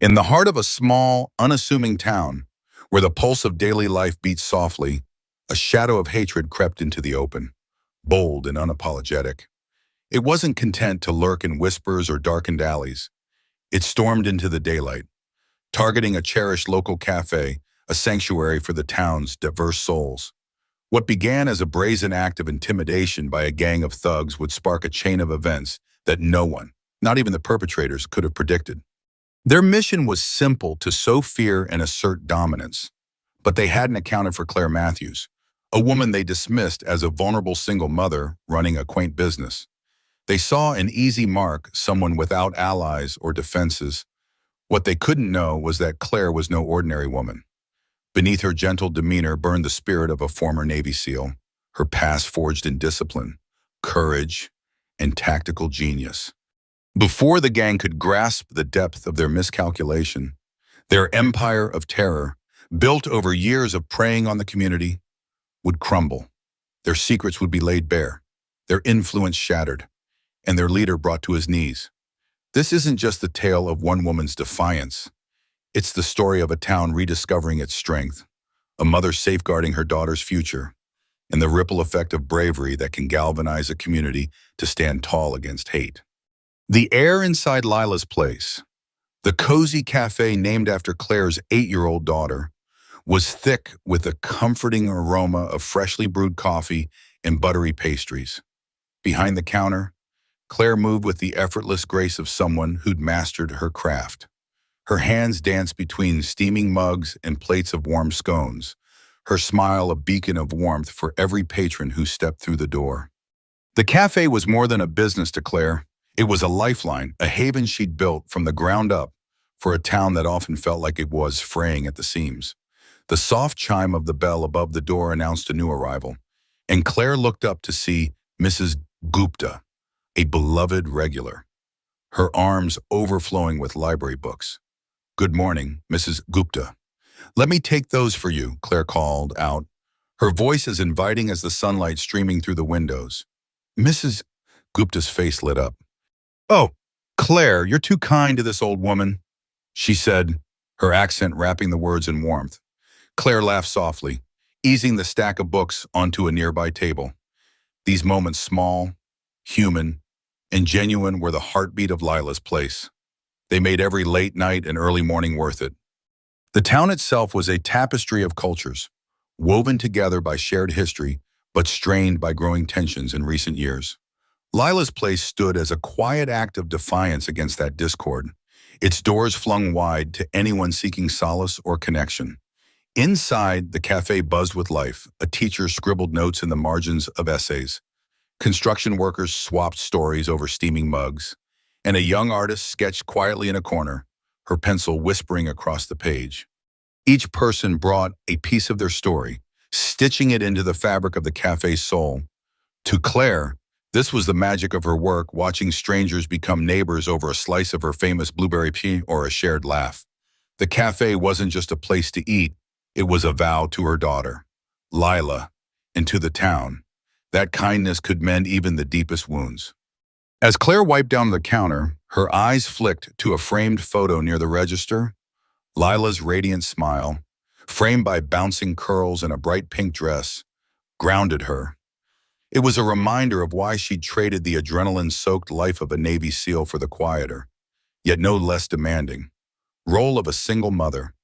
In the heart of a small, unassuming town, where the pulse of daily life beats softly, a shadow of hatred crept into the open, bold and unapologetic. It wasn't content to lurk in whispers or darkened alleys. It stormed into the daylight, targeting a cherished local cafe, a sanctuary for the town's diverse souls. What began as a brazen act of intimidation by a gang of thugs would spark a chain of events that no one, not even the perpetrators, could have predicted. Their mission was simple: to sow fear and assert dominance. But they hadn't accounted for Claire Matthews, a woman they dismissed as a vulnerable single mother running a quaint business. They saw an easy mark, someone without allies or defenses. What they couldn't know was that Claire was no ordinary woman. Beneath her gentle demeanor burned the spirit of a former Navy SEAL, her past forged in discipline, courage, and tactical genius. Before the gang could grasp the depth of their miscalculation, their empire of terror, built over years of preying on the community, would crumble. Their secrets would be laid bare, their influence shattered, and their leader brought to his knees. This isn't just the tale of one woman's defiance. It's the story of a town rediscovering its strength, a mother safeguarding her daughter's future, and the ripple effect of bravery that can galvanize a community to stand tall against hate. The air inside Lila's place, the cozy cafe named after Claire's 8-year-old daughter, was thick with a comforting aroma of freshly brewed coffee and buttery pastries. Behind the counter, Claire moved with the effortless grace of someone who'd mastered her craft. Her hands danced between steaming mugs and plates of warm scones, her smile a beacon of warmth for every patron who stepped through the door. The cafe was more than a business to Claire. It was a lifeline, a haven she'd built from the ground up for a town that often felt like it was fraying at the seams. The soft chime of the bell above the door announced a new arrival, and Claire looked up to see Mrs. Gupta, a beloved regular, her arms overflowing with library books. "Good morning, Mrs. Gupta. Let me take those for you," Claire called out, her voice as inviting as the sunlight streaming through the windows. Mrs. Gupta's face lit up. "Oh, Claire, you're too kind to this old woman," she said, her accent wrapping the words in warmth. Claire laughed softly, easing the stack of books onto a nearby table. These moments, small, human, and genuine, were the heartbeat of Lila's place. They made every late night and early morning worth it. The town itself was a tapestry of cultures, woven together by shared history, but strained by growing tensions in recent years. Lila's place stood as a quiet act of defiance against that discord, its doors flung wide to anyone seeking solace or connection. Inside, the cafe buzzed with life. A teacher scribbled notes in the margins of essays. Construction workers swapped stories over steaming mugs, and a young artist sketched quietly in a corner, her pencil whispering across the page. Each person brought a piece of their story, stitching it into the fabric of the cafe's soul. To Claire, this was the magic of her work, watching strangers become neighbors over a slice of her famous blueberry pie or a shared laugh. The cafe wasn't just a place to eat, it was a vow to her daughter, Lila, and to the town. That kindness could mend even the deepest wounds. As Claire wiped down the counter, her eyes flicked to a framed photo near the register. Lila's radiant smile, framed by bouncing curls and a bright pink dress, grounded her. It was a reminder of why she'd traded the adrenaline-soaked life of a Navy SEAL for the quieter, yet no less demanding, role of a single mother.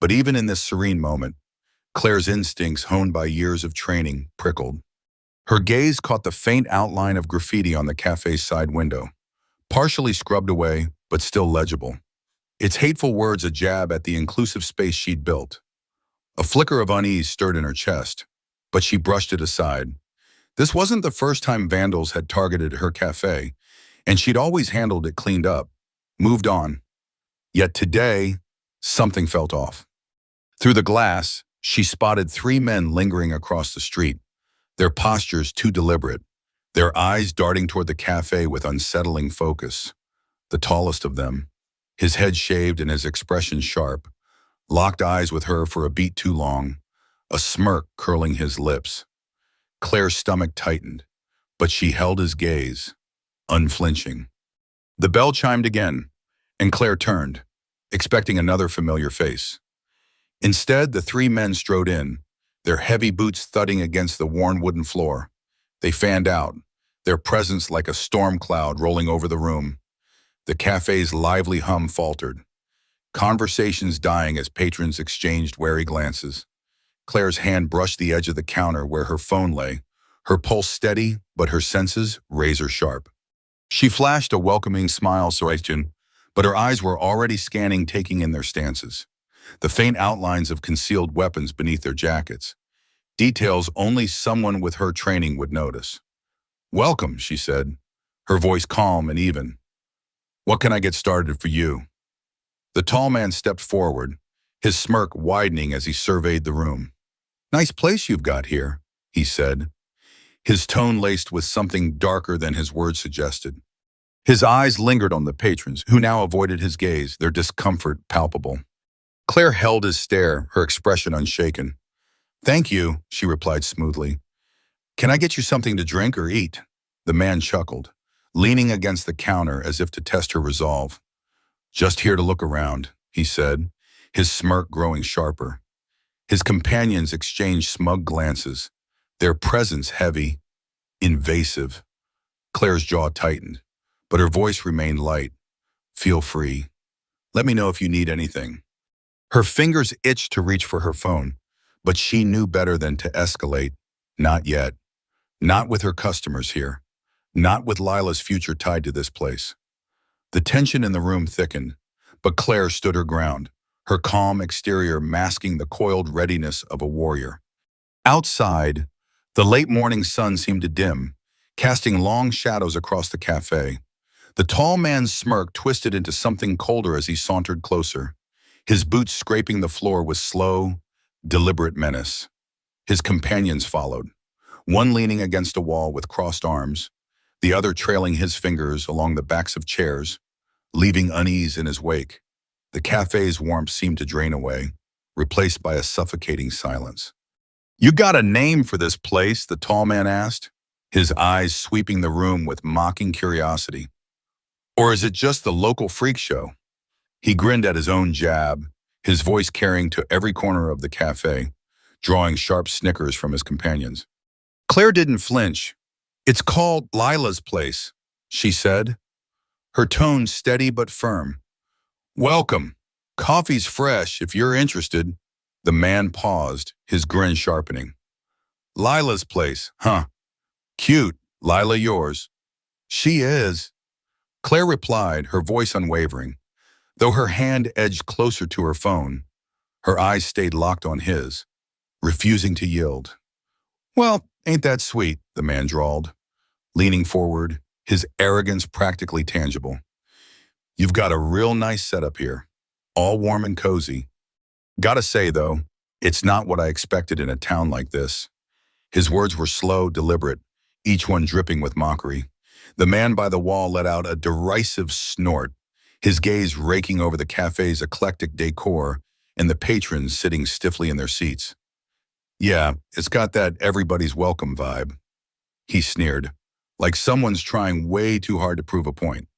But even in this serene moment, Claire's instincts, honed by years of training, prickled. Her gaze caught the faint outline of graffiti on the cafe's side window, partially scrubbed away, but still legible. Its hateful words a jab at the inclusive space she'd built. A flicker of unease stirred in her chest, but she brushed it aside. This wasn't the first time vandals had targeted her cafe, and she'd always handled it cleaned up, moved on. Yet today, something felt off. Through the glass, she spotted 3 men lingering across the street, their postures too deliberate, their eyes darting toward the cafe with unsettling focus. The tallest of them, his head shaved and his expression sharp, locked eyes with her for a beat too long, a smirk curling his lips. Claire's stomach tightened, but she held his gaze, unflinching. The bell chimed again, and Claire turned. expecting another familiar face. Instead, the three men strode in, their heavy boots thudding against the worn wooden floor. They fanned out, their presence like a storm cloud rolling over the room. The cafe's lively hum faltered, conversations dying as patrons exchanged wary glances. Claire's hand brushed the edge of the counter where her phone lay, her pulse steady, but her senses razor-sharp. She flashed a welcoming smile, but her eyes were already scanning, taking in their stances. The faint outlines of concealed weapons beneath their jackets. Details only someone with her training would notice. "Welcome," she said, her voice calm and even. "What can I get started for you?" The tall man stepped forward, his smirk widening as he surveyed the room. "Nice place you've got here," he said, his tone laced with something darker than his words suggested. His eyes lingered on the patrons, who now avoided his gaze, their discomfort palpable. Claire held his stare, her expression unshaken. "Thank you," she replied smoothly. "Can I get you something to drink or eat?" The man chuckled, leaning against the counter as if to test her resolve. "Just here to look around," he said, his smirk growing sharper. His companions exchanged smug glances, their presence heavy, invasive. Claire's jaw tightened, but her voice remained light. "Feel free. Let me know if you need anything." Her fingers itched to reach for her phone, but she knew better than to escalate. Not yet. Not with her customers here. Not with Lila's future tied to this place. The tension in the room thickened, but Claire stood her ground, her calm exterior masking the coiled readiness of a warrior. Outside, the late morning sun seemed to dim, casting long shadows across the cafe. The tall man's smirk twisted into something colder as he sauntered closer, his boots scraping the floor with slow, deliberate menace. His companions followed, one leaning against a wall with crossed arms, the other trailing his fingers along the backs of chairs, leaving unease in his wake. The cafe's warmth seemed to drain away, replaced by a suffocating silence. "You got a name for this place?" the tall man asked, his eyes sweeping the room with mocking curiosity. "Or is it just the local freak show?" He grinned at his own jab, his voice carrying to every corner of the cafe, drawing sharp snickers from his companions. Claire didn't flinch. "It's called Lila's Place," she said, her tone steady but firm. "Welcome. Coffee's fresh if you're interested." The man paused, his grin sharpening. "Lila's Place, huh? Cute. Lila yours?" "She is," Claire replied, her voice unwavering. Though her hand edged closer to her phone, her eyes stayed locked on his, refusing to yield. "Well, ain't that sweet," the man drawled, leaning forward, his arrogance practically tangible. "You've got a real nice setup here, all warm and cozy. Gotta say, though, it's not what I expected in a town like this." His words were slow, deliberate, each one dripping with mockery. The man by the wall let out a derisive snort, his gaze raking over the cafe's eclectic decor and the patrons sitting stiffly in their seats. "Yeah, it's got that everybody's welcome vibe," he sneered, like someone's trying way too hard to prove a point.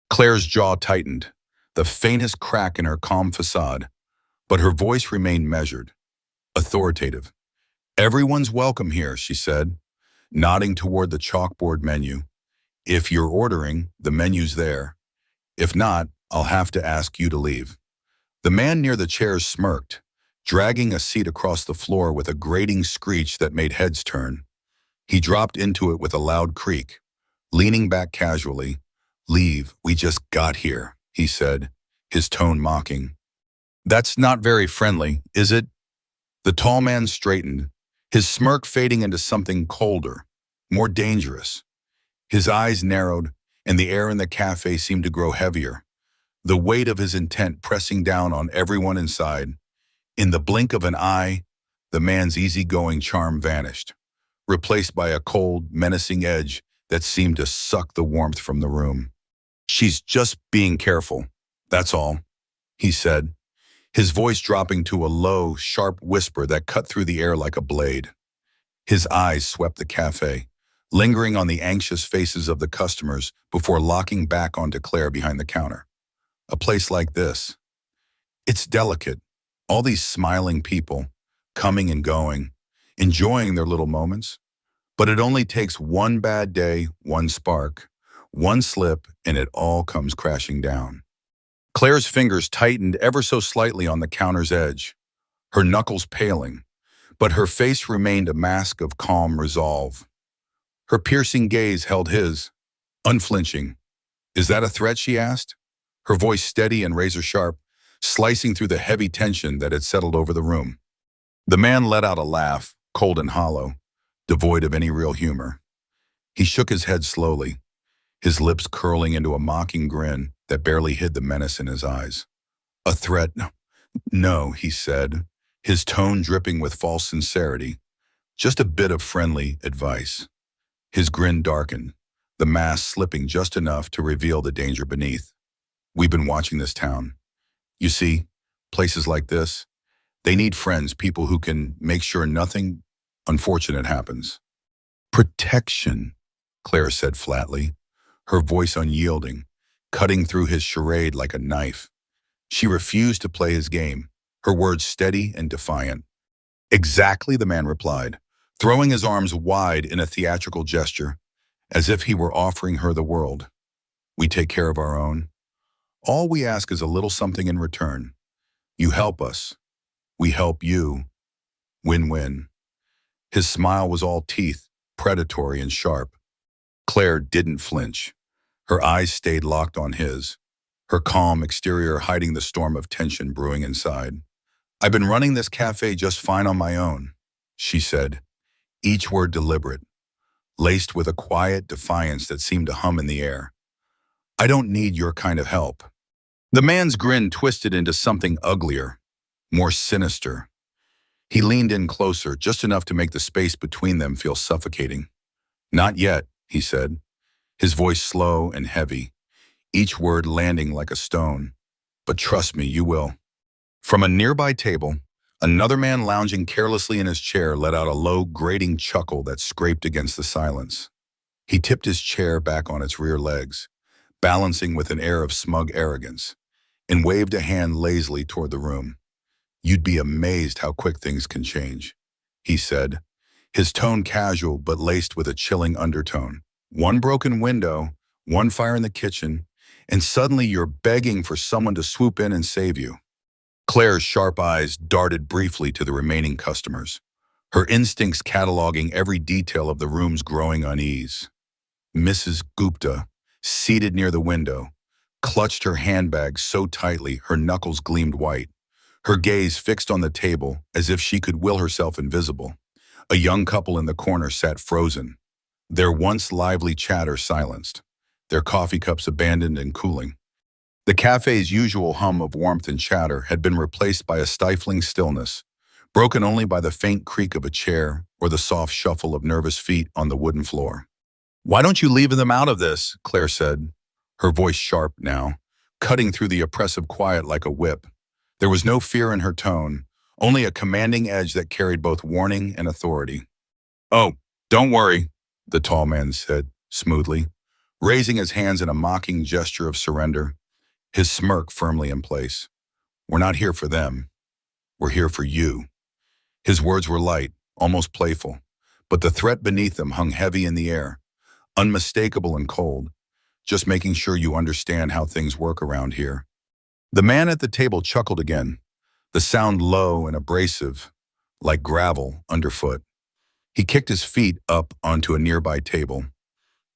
Claire's jaw tightened, the faintest crack in her calm facade, but her voice remained measured, authoritative. "Everyone's welcome here," she said, nodding toward the chalkboard menu. "If you're ordering, the menu's there. If not, I'll have to ask you to leave." The man near the chairs smirked, dragging a seat across the floor with a grating screech that made heads turn. He dropped into it with a loud creak, leaning back casually. "Leave, we just got here," he said, his tone mocking. "That's not very friendly, is it?" The tall man straightened, his smirk fading into something colder, more dangerous. His eyes narrowed, and the air in the cafe seemed to grow heavier, the weight of his intent pressing down on everyone inside. In the blink of an eye, the man's easygoing charm vanished, replaced by a cold, menacing edge that seemed to suck the warmth from the room. "She's just being careful, that's all," he said, his voice dropping to a low, sharp whisper that cut through the air like a blade. His eyes swept the cafe, lingering on the anxious faces of the customers before locking back onto Claire behind the counter. "A place like this, It's delicate. All these smiling people, coming and going, enjoying their little moments. But it only takes one bad day, one spark, one slip, and it all comes crashing down. Claire's fingers tightened ever so slightly on the counter's edge, her knuckles paling, but her face remained a mask of calm resolve. Her piercing gaze held his, unflinching. "Is that a threat?" she asked, her voice steady and razor-sharp, slicing through the heavy tension that had settled over the room. The man let out a laugh, cold and hollow, devoid of any real humor. He shook his head slowly, his lips curling into a mocking grin that barely hid the menace in his eyes. "A threat? No," he said, his tone dripping with false sincerity. "Just a bit of friendly advice." His grin darkened, the mask slipping just enough to reveal the danger beneath. "We've been watching this town. You see, places like this, they need friends, people who can make sure nothing unfortunate happens." "Protection," Claire said flatly, her voice unyielding, cutting through his charade like a knife. She refused to play his game, her words steady and defiant. "Exactly," the man replied, throwing his arms wide in a theatrical gesture, as if he were offering her the world. "We take care of our own. All we ask is a little something in return. You help us. We help you. Win-win." His smile was all teeth, predatory and sharp. Claire didn't flinch. Her eyes stayed locked on his, her calm exterior hiding the storm of tension brewing inside. "I've been running this cafe just fine on my own," she said, each word deliberate, laced with a quiet defiance that seemed to hum in the air. "I don't need your kind of help." The man's grin twisted into something uglier, more sinister. He leaned in closer, just enough to make the space between them feel suffocating. "Not yet," he said, his voice slow and heavy, each word landing like a stone. "But trust me, you will." From a nearby table, another man lounging carelessly in his chair let out a low, grating chuckle that scraped against the silence. He tipped his chair back on its rear legs, balancing with an air of smug arrogance, and waved a hand lazily toward the room. "You'd be amazed how quick things can change," he said, his tone casual but laced with a chilling undertone. "One broken window, one fire in the kitchen, and suddenly you're begging for someone to swoop in and save you." Claire's sharp eyes darted briefly to the remaining customers, her instincts cataloging every detail of the room's growing unease. Mrs. Gupta, seated near the window, clutched her handbag so tightly her knuckles gleamed white, her gaze fixed on the table as if she could will herself invisible. A young couple in the corner sat frozen, their once lively chatter silenced, their coffee cups abandoned and cooling. The cafe's usual hum of warmth and chatter had been replaced by a stifling stillness, broken only by the faint creak of a chair or the soft shuffle of nervous feet on the wooden floor. "Why don't you leave them out of this?" Claire said, her voice sharp now, cutting through the oppressive quiet like a whip. There was no fear in her tone, only a commanding edge that carried both warning and authority. "Oh, don't worry," the tall man said, smoothly, raising his hands in a mocking gesture of surrender, his smirk firmly in place. "We're not here for them. We're here for you." His words were light, almost playful, but the threat beneath them hung heavy in the air, unmistakable and cold, just making sure you understand how things work around here. The man at the table chuckled again, the sound low and abrasive, like gravel underfoot. He kicked his feet up onto a nearby table,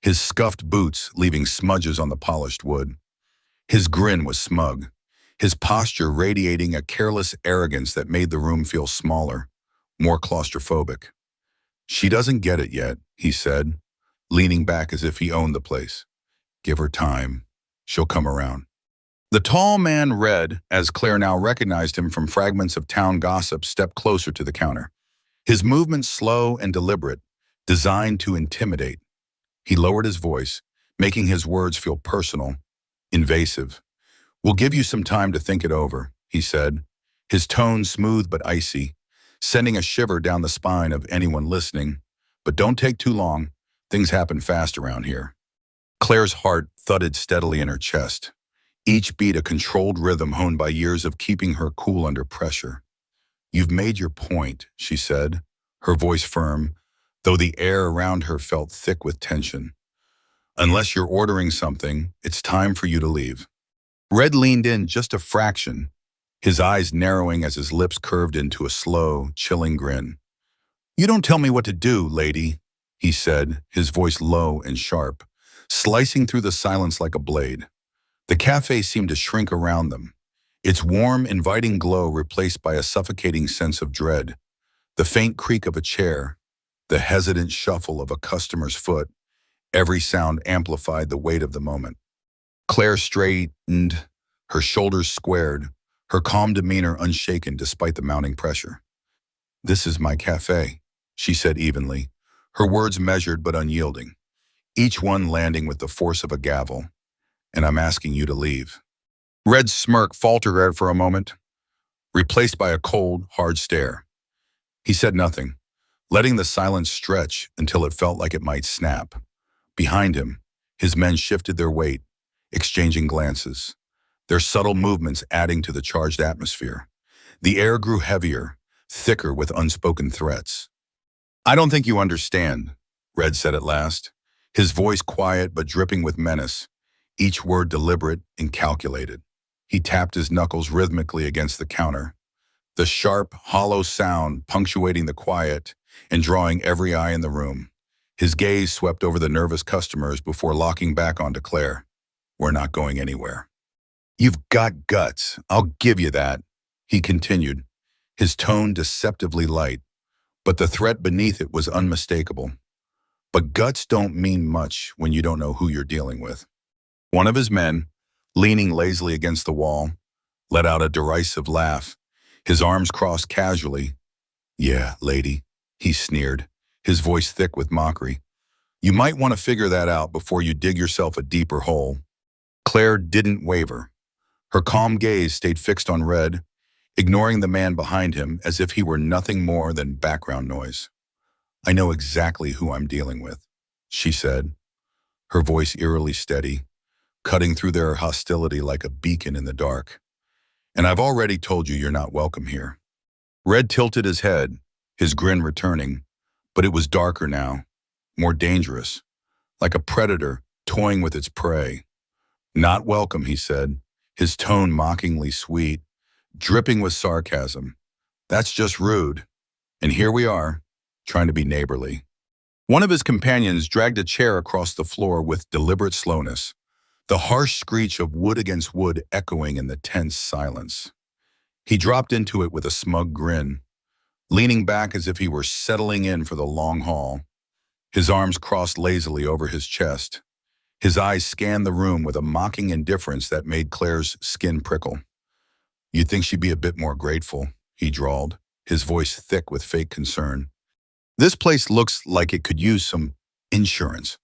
his scuffed boots leaving smudges on the polished wood. His grin was smug, his posture radiating a careless arrogance that made the room feel smaller, more claustrophobic. "She doesn't get it yet," he said, leaning back as if he owned the place. "Give her time. She'll come around." The tall man read, as Claire now recognized him from fragments of town gossip, stepped closer to the counter. His movements slow and deliberate, designed to intimidate. He lowered his voice, making his words feel personal, invasive. "We'll give you some time to think it over," he said, his tone smooth but icy, sending a shiver down the spine of anyone listening. "But don't take too long. Things happen fast around here." Claire's heart thudded steadily in her chest, each beat a controlled rhythm honed by years of keeping her cool under pressure. "You've made your point," she said, her voice firm, though the air around her felt thick with tension. "Unless you're ordering something, it's time for you to leave." Red leaned in just a fraction, his eyes narrowing as his lips curved into a slow, chilling grin. "You don't tell me what to do, lady," he said, his voice low and sharp, slicing through the silence like a blade. The cafe seemed to shrink around them, its warm, inviting glow replaced by a suffocating sense of dread. The faint creak of a chair, the hesitant shuffle of a customer's foot, every sound amplified the weight of the moment. Claire straightened, her shoulders squared, her calm demeanor unshaken despite the mounting pressure. "This is my cafe," she said evenly, her words measured but unyielding, each one landing with the force of a gavel. "And I'm asking you to leave." Red's smirk faltered for a moment, replaced by a cold, hard stare. He said nothing, letting the silence stretch until it felt like it might snap. Behind him, his men shifted their weight, exchanging glances, their subtle movements adding to the charged atmosphere. The air grew heavier, thicker with unspoken threats. "I don't think you understand," Red said at last, his voice quiet but dripping with menace, each word deliberate and calculated. He tapped his knuckles rhythmically against the counter, the sharp, hollow sound punctuating the quiet and drawing every eye in the room. His gaze swept over the nervous customers before locking back onto Claire. "We're not going anywhere." "You've got guts, I'll give you that," he continued, his tone deceptively light, but the threat beneath it was unmistakable. "But guts don't mean much when you don't know who you're dealing with." One of his men, leaning lazily against the wall, let out a derisive laugh, his arms crossed casually. "Yeah, lady," he sneered, his voice thick with mockery. "You might want to figure that out before you dig yourself a deeper hole." Claire didn't waver. Her calm gaze stayed fixed on Red, ignoring the man behind him as if he were nothing more than background noise. "I know exactly who I'm dealing with," she said, her voice eerily steady, cutting through their hostility like a beacon in the dark. "And I've already told you you're not welcome here." Red tilted his head, his grin returning, but it was darker now, more dangerous, like a predator toying with its prey. "Not welcome," he said, his tone mockingly sweet, dripping with sarcasm. "That's just rude. And here we are, trying to be neighborly." One of his companions dragged a chair across the floor with deliberate slowness, the harsh screech of wood against wood echoing in the tense silence. He dropped into it with a smug grin, leaning back as if he were settling in for the long haul, his arms crossed lazily over his chest. His eyes scanned the room with a mocking indifference that made Claire's skin prickle. "You'd think she'd be a bit more grateful," he drawled, his voice thick with fake concern. "This place looks like it could use some insurance."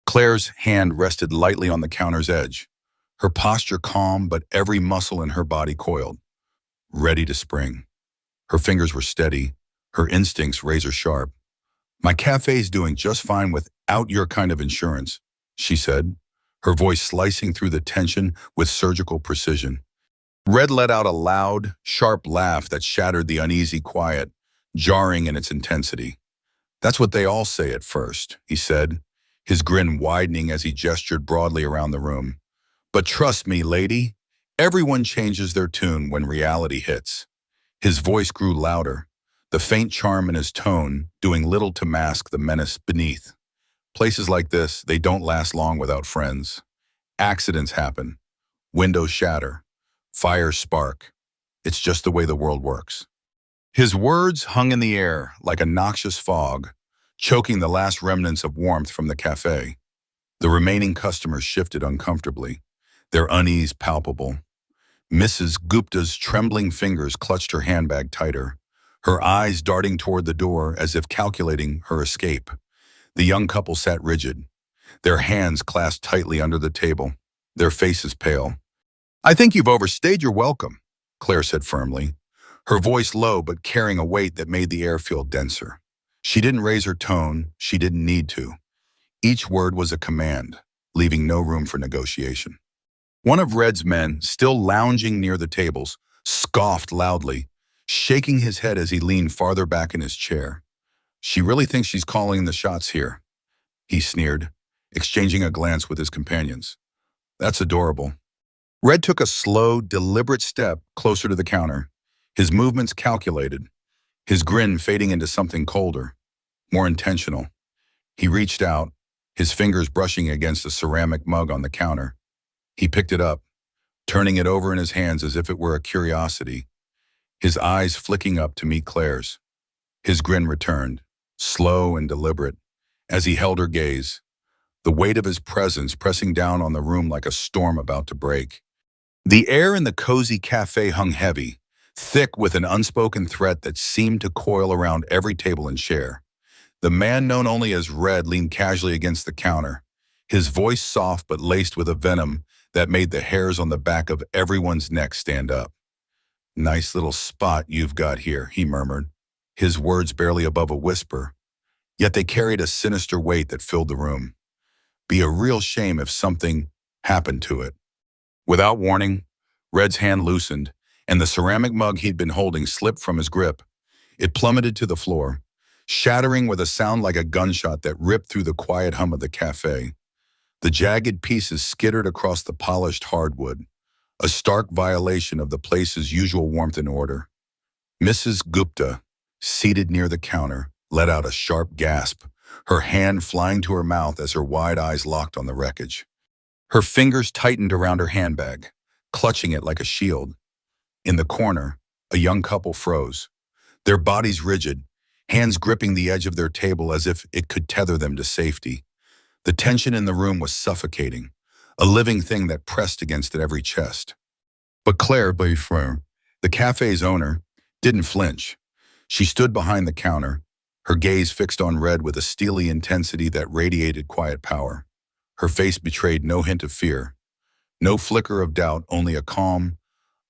Claire's hand rested lightly on the counter's edge, her posture calm but every muscle in her body coiled, ready to spring. Her fingers were steady, her instincts razor sharp. "My cafe's doing just fine without your kind of insurance," she said, her voice slicing through the tension with surgical precision. Red let out a loud, sharp laugh that shattered the uneasy quiet, jarring in its intensity. "That's what they all say at first," he said, his grin widening as he gestured broadly around the room. "But trust me, lady, everyone changes their tune when reality hits." His voice grew louder, the faint charm in his tone doing little to mask the menace beneath. "Places like this, they don't last long without friends. Accidents happen, windows shatter, fires spark. It's just the way the world works." His words hung in the air like a noxious fog, choking the last remnants of warmth from the cafe. The remaining customers shifted uncomfortably, their unease palpable. Mrs. Gupta's trembling fingers clutched her handbag tighter, her eyes darting toward the door as if calculating her escape. The young couple sat rigid, their hands clasped tightly under the table, their faces pale. "I think you've overstayed your welcome," Claire said firmly, her voice low but carrying a weight that made the air feel denser. She didn't raise her tone, she didn't need to. Each word was a command, leaving no room for negotiation. One of Red's men, still lounging near the tables, scoffed loudly, shaking his head as he leaned farther back in his chair. She really thinks she's calling the shots here, he sneered, exchanging a glance with his companions. That's adorable. Red took a slow, deliberate step closer to the counter, his movements calculated, his grin fading into something colder, more intentional. He reached out, his fingers brushing against a ceramic mug on the counter. He picked it up, turning it over in his hands as if it were a curiosity, his eyes flicking up to meet Claire's. His grin returned, slow and deliberate, as he held her gaze, the weight of his presence pressing down on the room like a storm about to break. The air in the cozy cafe hung heavy, thick with an unspoken threat that seemed to coil around every table and chair. The man known only as Red leaned casually against the counter, his voice soft but laced with a venom that made the hairs on the back of everyone's neck stand up. Nice little spot you've got here, he murmured, his words barely above a whisper, yet they carried a sinister weight that filled the room. Be a real shame if something happened to it. Without warning, Red's hand loosened, and the ceramic mug he'd been holding slipped from his grip. It plummeted to the floor, shattering with a sound like a gunshot that ripped through the quiet hum of the cafe. The jagged pieces skittered across the polished hardwood, a stark violation of the place's usual warmth and order. Mrs. Gupta, seated near the counter, let out a sharp gasp, her hand flying to her mouth as her wide eyes locked on the wreckage. Her fingers tightened around her handbag, clutching it like a shield. In the corner, a young couple froze, their bodies rigid, hands gripping the edge of their table as if it could tether them to safety. The tension in the room was suffocating, a living thing that pressed against every chest. But Claire Beaufort, the cafe's owner, didn't flinch. She stood behind the counter, her gaze fixed on Red with a steely intensity that radiated quiet power. Her face betrayed no hint of fear, no flicker of doubt, only a calm,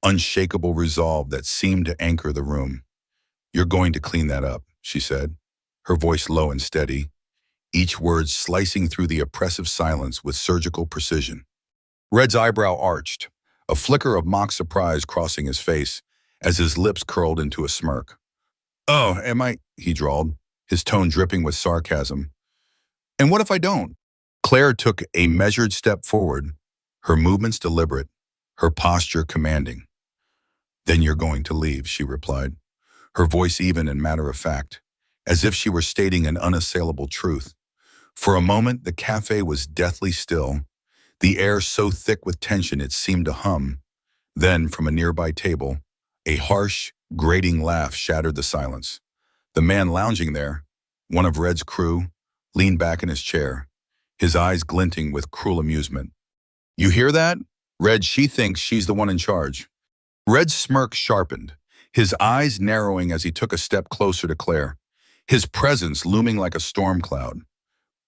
unshakable resolve that seemed to anchor the room. You're going to clean that up, she said, her voice low and steady, each word slicing through the oppressive silence with surgical precision. Red's eyebrow arched, a flicker of mock surprise crossing his face as his lips curled into a smirk. Oh, am I? He drawled, his tone dripping with sarcasm. And what if I don't? Claire took a measured step forward, her movements deliberate, her posture commanding. Then you're going to leave, she replied, her voice even and matter-of-fact, as if she were stating an unassailable truth. For a moment, the cafe was deathly still, the air so thick with tension it seemed to hum. Then, from a nearby table, a harsh, grating laugh shattered the silence. The man lounging there, one of Red's crew, leaned back in his chair, his eyes glinting with cruel amusement. You hear that? Red, she thinks she's the one in charge. Red's smirk sharpened, his eyes narrowing as he took a step closer to Claire, his presence looming like a storm cloud.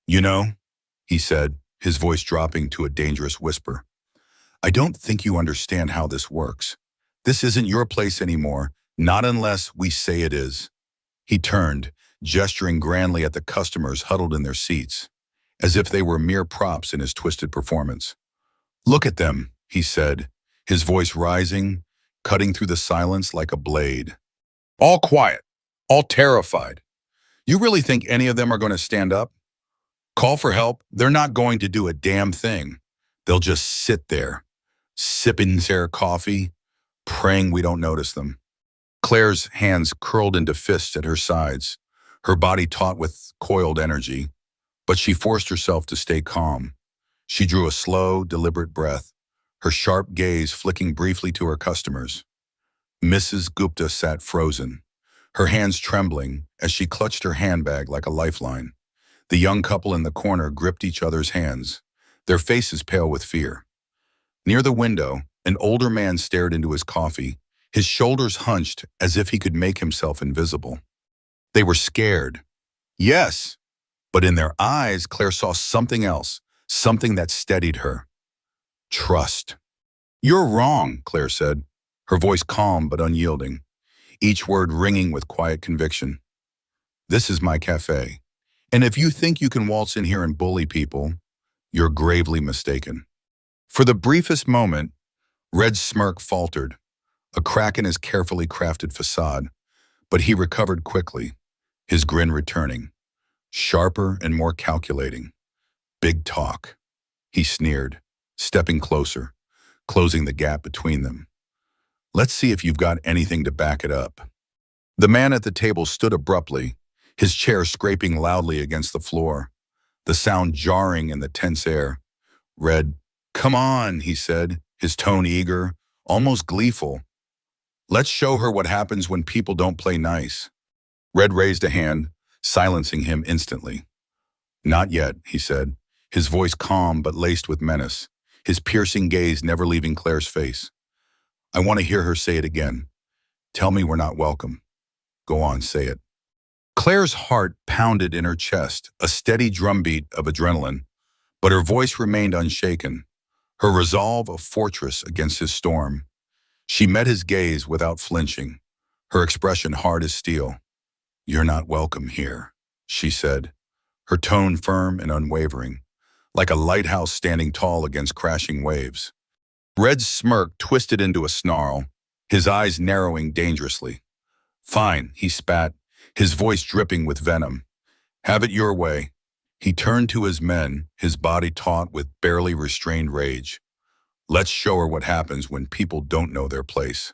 You know, he said, his voice dropping to a dangerous whisper, I don't think you understand how this works. This isn't your place anymore, not unless we say it is. He turned, gesturing grandly at the customers huddled in their seats, as if they were mere props in his twisted performance. Look at them, he said, his voice rising, cutting through the silence like a blade. All quiet, all terrified. You really think any of them are going to stand up? Call for help? They're not going to do a damn thing. They'll just sit there, sipping their coffee, praying we don't notice them. Claire's hands curled into fists at her sides, her body taut with coiled energy, but she forced herself to stay calm. She drew a slow, deliberate breath, her sharp gaze flicking briefly to her customers. Mrs. Gupta sat frozen, her hands trembling as she clutched her handbag like a lifeline. The young couple in the corner gripped each other's hands, their faces pale with fear. Near the window, an older man stared into his coffee, his shoulders hunched as if he could make himself invisible. They were scared. Yes, but in their eyes, Claire saw something else, something that steadied her. Trust. You're wrong, Claire said, her voice calm but unyielding, each word ringing with quiet conviction. This is my cafe, and if you think you can waltz in here and bully people, you're gravely mistaken. For the briefest moment, Red's smirk faltered, a crack in his carefully crafted facade, but he recovered quickly, his grin returning, sharper and more calculating. Big talk, he sneered, stepping closer, closing the gap between them. Let's see if you've got anything to back it up. The man at the table stood abruptly, his chair scraping loudly against the floor, the sound jarring in the tense air. Red, come on, he said, his tone eager, almost gleeful. Let's show her what happens when people don't play nice. Red raised a hand, silencing him instantly. Not yet, he said, his voice calm but laced with menace, his piercing gaze never leaving Claire's face. I want to hear her say it again. Tell me we're not welcome. Go on, say it. Claire's heart pounded in her chest, a steady drumbeat of adrenaline, but her voice remained unshaken, her resolve a fortress against his storm. She met his gaze without flinching, her expression hard as steel. You're not welcome here, she said, her tone firm and unwavering, like a lighthouse standing tall against crashing waves. Red's smirk twisted into a snarl, his eyes narrowing dangerously. Fine, he spat, his voice dripping with venom. Have it your way. He turned to his men, his body taut with barely restrained rage. Let's show her what happens when people don't know their place.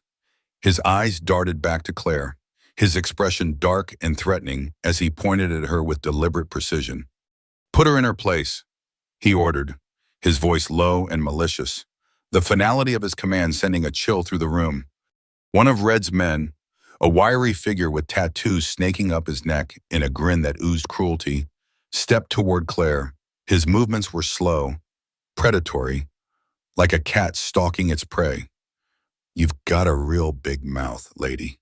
His eyes darted back to Claire, his expression dark and threatening as he pointed at her with deliberate precision. Put her in her place, he ordered, his voice low and malicious, the finality of his command sending a chill through the room. One of Red's men, a wiry figure with tattoos snaking up his neck in a grin that oozed cruelty, stepped toward Claire. His movements were slow, predatory, like a cat stalking its prey. You've got a real big mouth, lady,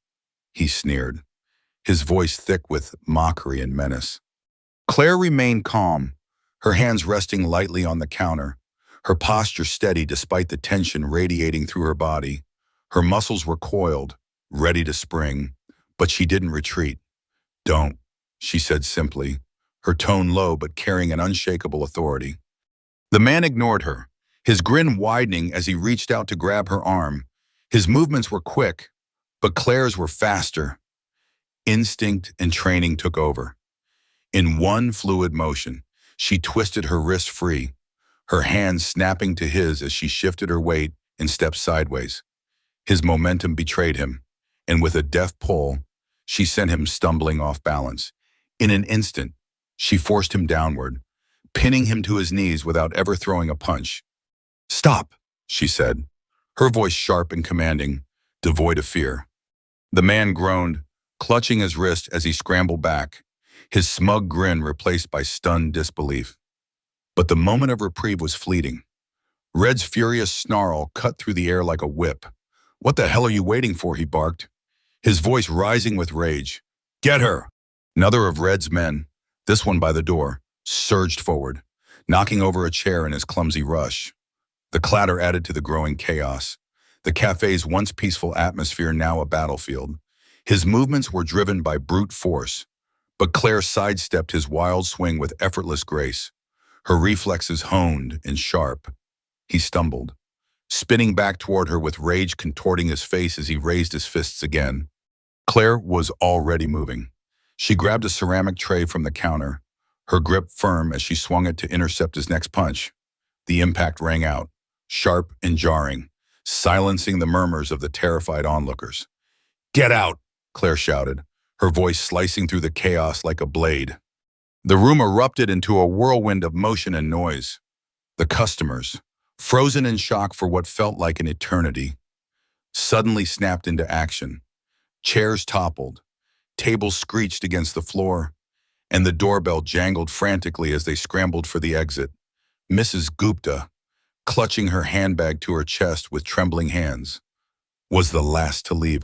he sneered, his voice thick with mockery and menace. Claire remained calm, her hands resting lightly on the counter, her posture steady despite the tension radiating through her body. Her muscles were coiled, ready to spring, but she didn't retreat. Don't, she said simply, her tone low but carrying an unshakable authority. The man ignored her, his grin widening as he reached out to grab her arm. His movements were quick, but Claire's were faster. Instinct and training took over. In one fluid motion, she twisted her wrist free, her hands snapping to his as she shifted her weight and stepped sideways. His momentum betrayed him, and with a deft pull, she sent him stumbling off balance. In an instant, she forced him downward, pinning him to his knees without ever throwing a punch. Stop, she said, her voice sharp and commanding, devoid of fear. The man groaned, clutching his wrist as he scrambled back, his smug grin replaced by stunned disbelief. But the moment of reprieve was fleeting. Red's furious snarl cut through the air like a whip. What the hell are you waiting for, he barked, his voice rising with rage. Get her! Another of Red's men, this one by the door, surged forward, knocking over a chair in his clumsy rush. The clatter added to the growing chaos, the cafe's once peaceful atmosphere now a battlefield. His movements were driven by brute force, but Claire sidestepped his wild swing with effortless grace, her reflexes honed and sharp. He stumbled, spinning back toward her with rage contorting his face as he raised his fists again. Claire was already moving. She grabbed a ceramic tray from the counter, her grip firm as she swung it to intercept his next punch. The impact rang out, sharp and jarring, silencing the murmurs of the terrified onlookers. Get out, Claire shouted, her voice slicing through the chaos like a blade. The room erupted into a whirlwind of motion and noise. The customers, frozen in shock for what felt like an eternity, suddenly snapped into action. Chairs toppled, tables screeched against the floor, and the doorbell jangled frantically as they scrambled for the exit. Mrs. Gupta, clutching her handbag to her chest with trembling hands, was the last to leave.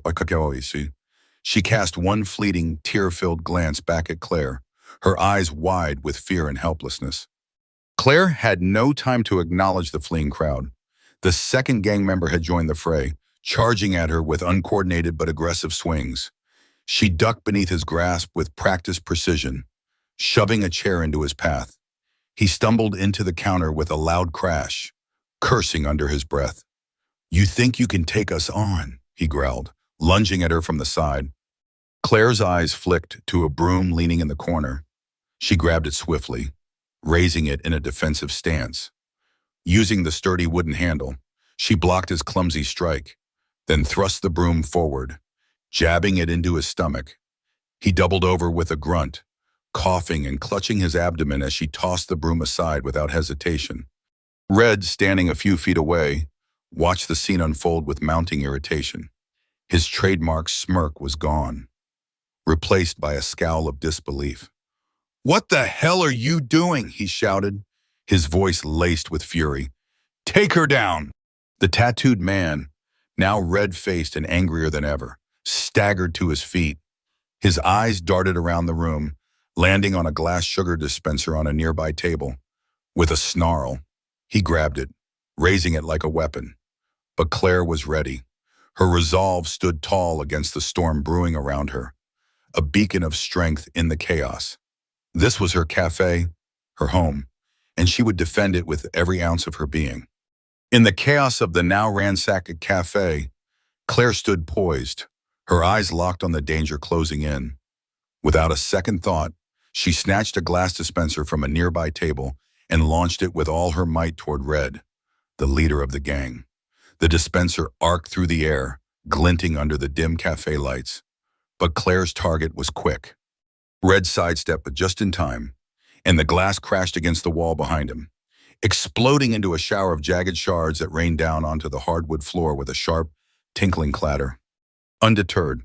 She cast one fleeting, tear-filled glance back at Claire, her eyes wide with fear and helplessness. Claire had no time to acknowledge the fleeing crowd. The second gang member had joined the fray, charging at her with uncoordinated but aggressive swings. She ducked beneath his grasp with practiced precision, shoving a chair into his path. He stumbled into the counter with a loud crash, cursing under his breath. "You think you can take us on?" he growled, lunging at her from the side. Claire's eyes flicked to a broom leaning in the corner. She grabbed it swiftly, raising it in a defensive stance. Using the sturdy wooden handle, she blocked his clumsy strike, then thrust the broom forward, jabbing it into his stomach. He doubled over with a grunt, coughing and clutching his abdomen as she tossed the broom aside without hesitation. Red, standing a few feet away, watched the scene unfold with mounting irritation. His trademark smirk was gone, replaced by a scowl of disbelief. "What the hell are you doing?" he shouted, his voice laced with fury. "Take her down!" The tattooed man, now red-faced and angrier than ever, staggered to his feet. His eyes darted around the room, landing on a glass sugar dispenser on a nearby table. With a snarl, he grabbed it, raising it like a weapon. But Claire was ready. Her resolve stood tall against the storm brewing around her, a beacon of strength in the chaos. This was her cafe, her home, and she would defend it with every ounce of her being. In the chaos of the now ransacked cafe, Claire stood poised, her eyes locked on the danger closing in. Without a second thought, she snatched a glass dispenser from a nearby table and launched it with all her might toward Red, the leader of the gang. The dispenser arced through the air, glinting under the dim cafe lights. But Claire's target was quick. Red sidestepped just in time, and the glass crashed against the wall behind him, exploding into a shower of jagged shards that rained down onto the hardwood floor with a sharp, tinkling clatter. Undeterred,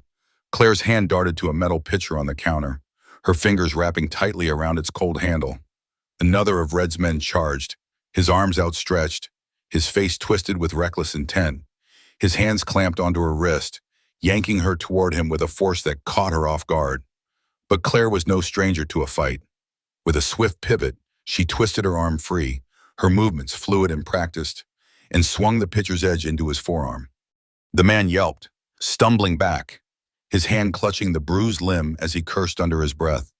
Claire's hand darted to a metal pitcher on the counter, her fingers wrapping tightly around its cold handle. Another of Red's men charged, his arms outstretched, his face twisted with reckless intent. His hands clamped onto her wrist, yanking her toward him with a force that caught her off guard. But Claire was no stranger to a fight. With a swift pivot, she twisted her arm free, her movements fluid and practiced, and swung the pitcher's edge into his forearm. The man yelped, stumbling back, his hand clutching the bruised limb as he cursed under his breath.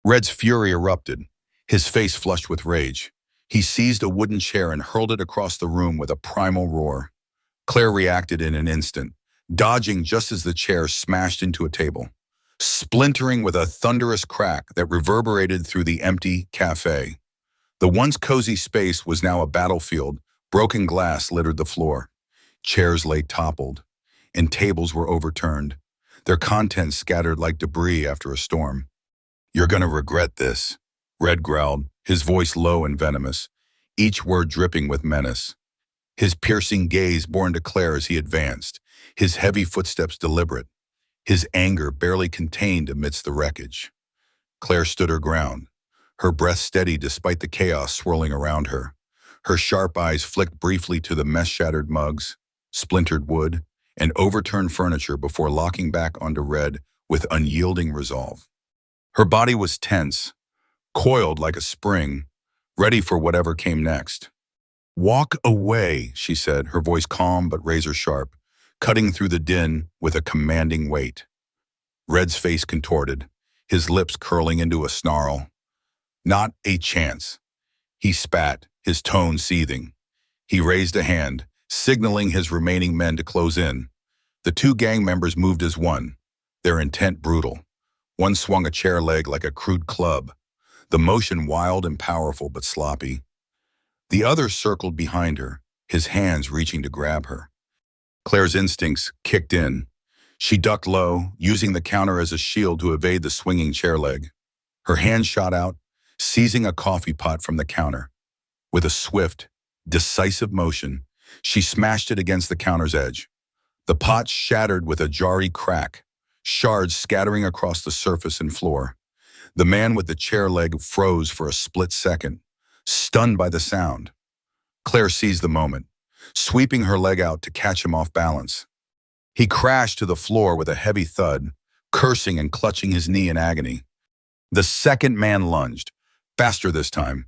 Red's fury erupted, his face flushed with rage. He seized a wooden chair and hurled it across the room with a primal roar. Claire reacted in an instant, dodging just as the chair smashed into a table, splintering with a thunderous crack that reverberated through the empty cafe. The once cozy space was now a battlefield. Broken glass littered the floor. Chairs lay toppled, and tables were overturned, their contents scattered like debris after a storm. "You're gonna regret this," Red growled, his voice low and venomous, each word dripping with menace. His piercing gaze bore to Claire as he advanced, his heavy footsteps deliberate, his anger barely contained amidst the wreckage. Claire stood her ground, her breath steady despite the chaos swirling around her. Her sharp eyes flicked briefly to the mess-shattered mugs, splintered wood, and overturned furniture before locking back onto Red with unyielding resolve. Her body was tense, coiled like a spring, ready for whatever came next. "Walk away," she said, her voice calm but razor-sharp, cutting through the din with a commanding weight. Red's face contorted, his lips curling into a snarl. "Not a chance." He spat, his tone seething. He raised a hand, signaling his remaining men to close in. The two gang members moved as one, their intent brutal. One swung a chair leg like a crude club, the motion wild and powerful but sloppy. The other circled behind her, his hands reaching to grab her. Claire's instincts kicked in. She ducked low, using the counter as a shield to evade the swinging chair leg. Her hand shot out, seizing a coffee pot from the counter. With a swift, decisive motion, she smashed it against the counter's edge. The pot shattered with a jarry crack, shards scattering across the surface and floor. The man with the chair leg froze for a split second, stunned by the sound. Claire seized the moment, sweeping her leg out to catch him off balance. He crashed to the floor with a heavy thud, cursing and clutching his knee in agony. The second man lunged, faster this time,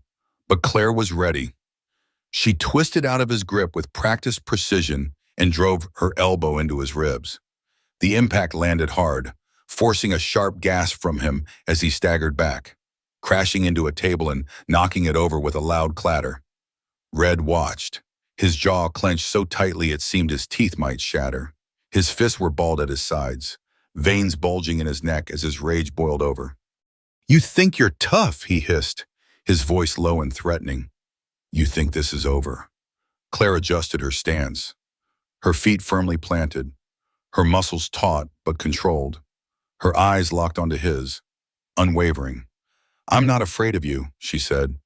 but Claire was ready. She twisted out of his grip with practiced precision and drove her elbow into his ribs. The impact landed hard, forcing a sharp gasp from him as he staggered back, crashing into a table and knocking it over with a loud clatter. Red watched, His jaw clenched so tightly it seemed his teeth might shatter. His fists were balled at his sides, veins bulging in his neck as his rage boiled over. "You think you're tough," he hissed, his voice low and threatening. "You think this is over." Claire adjusted her stance, her feet firmly planted, her muscles taut but controlled, her eyes locked onto his, unwavering. "I'm not afraid of you," she said,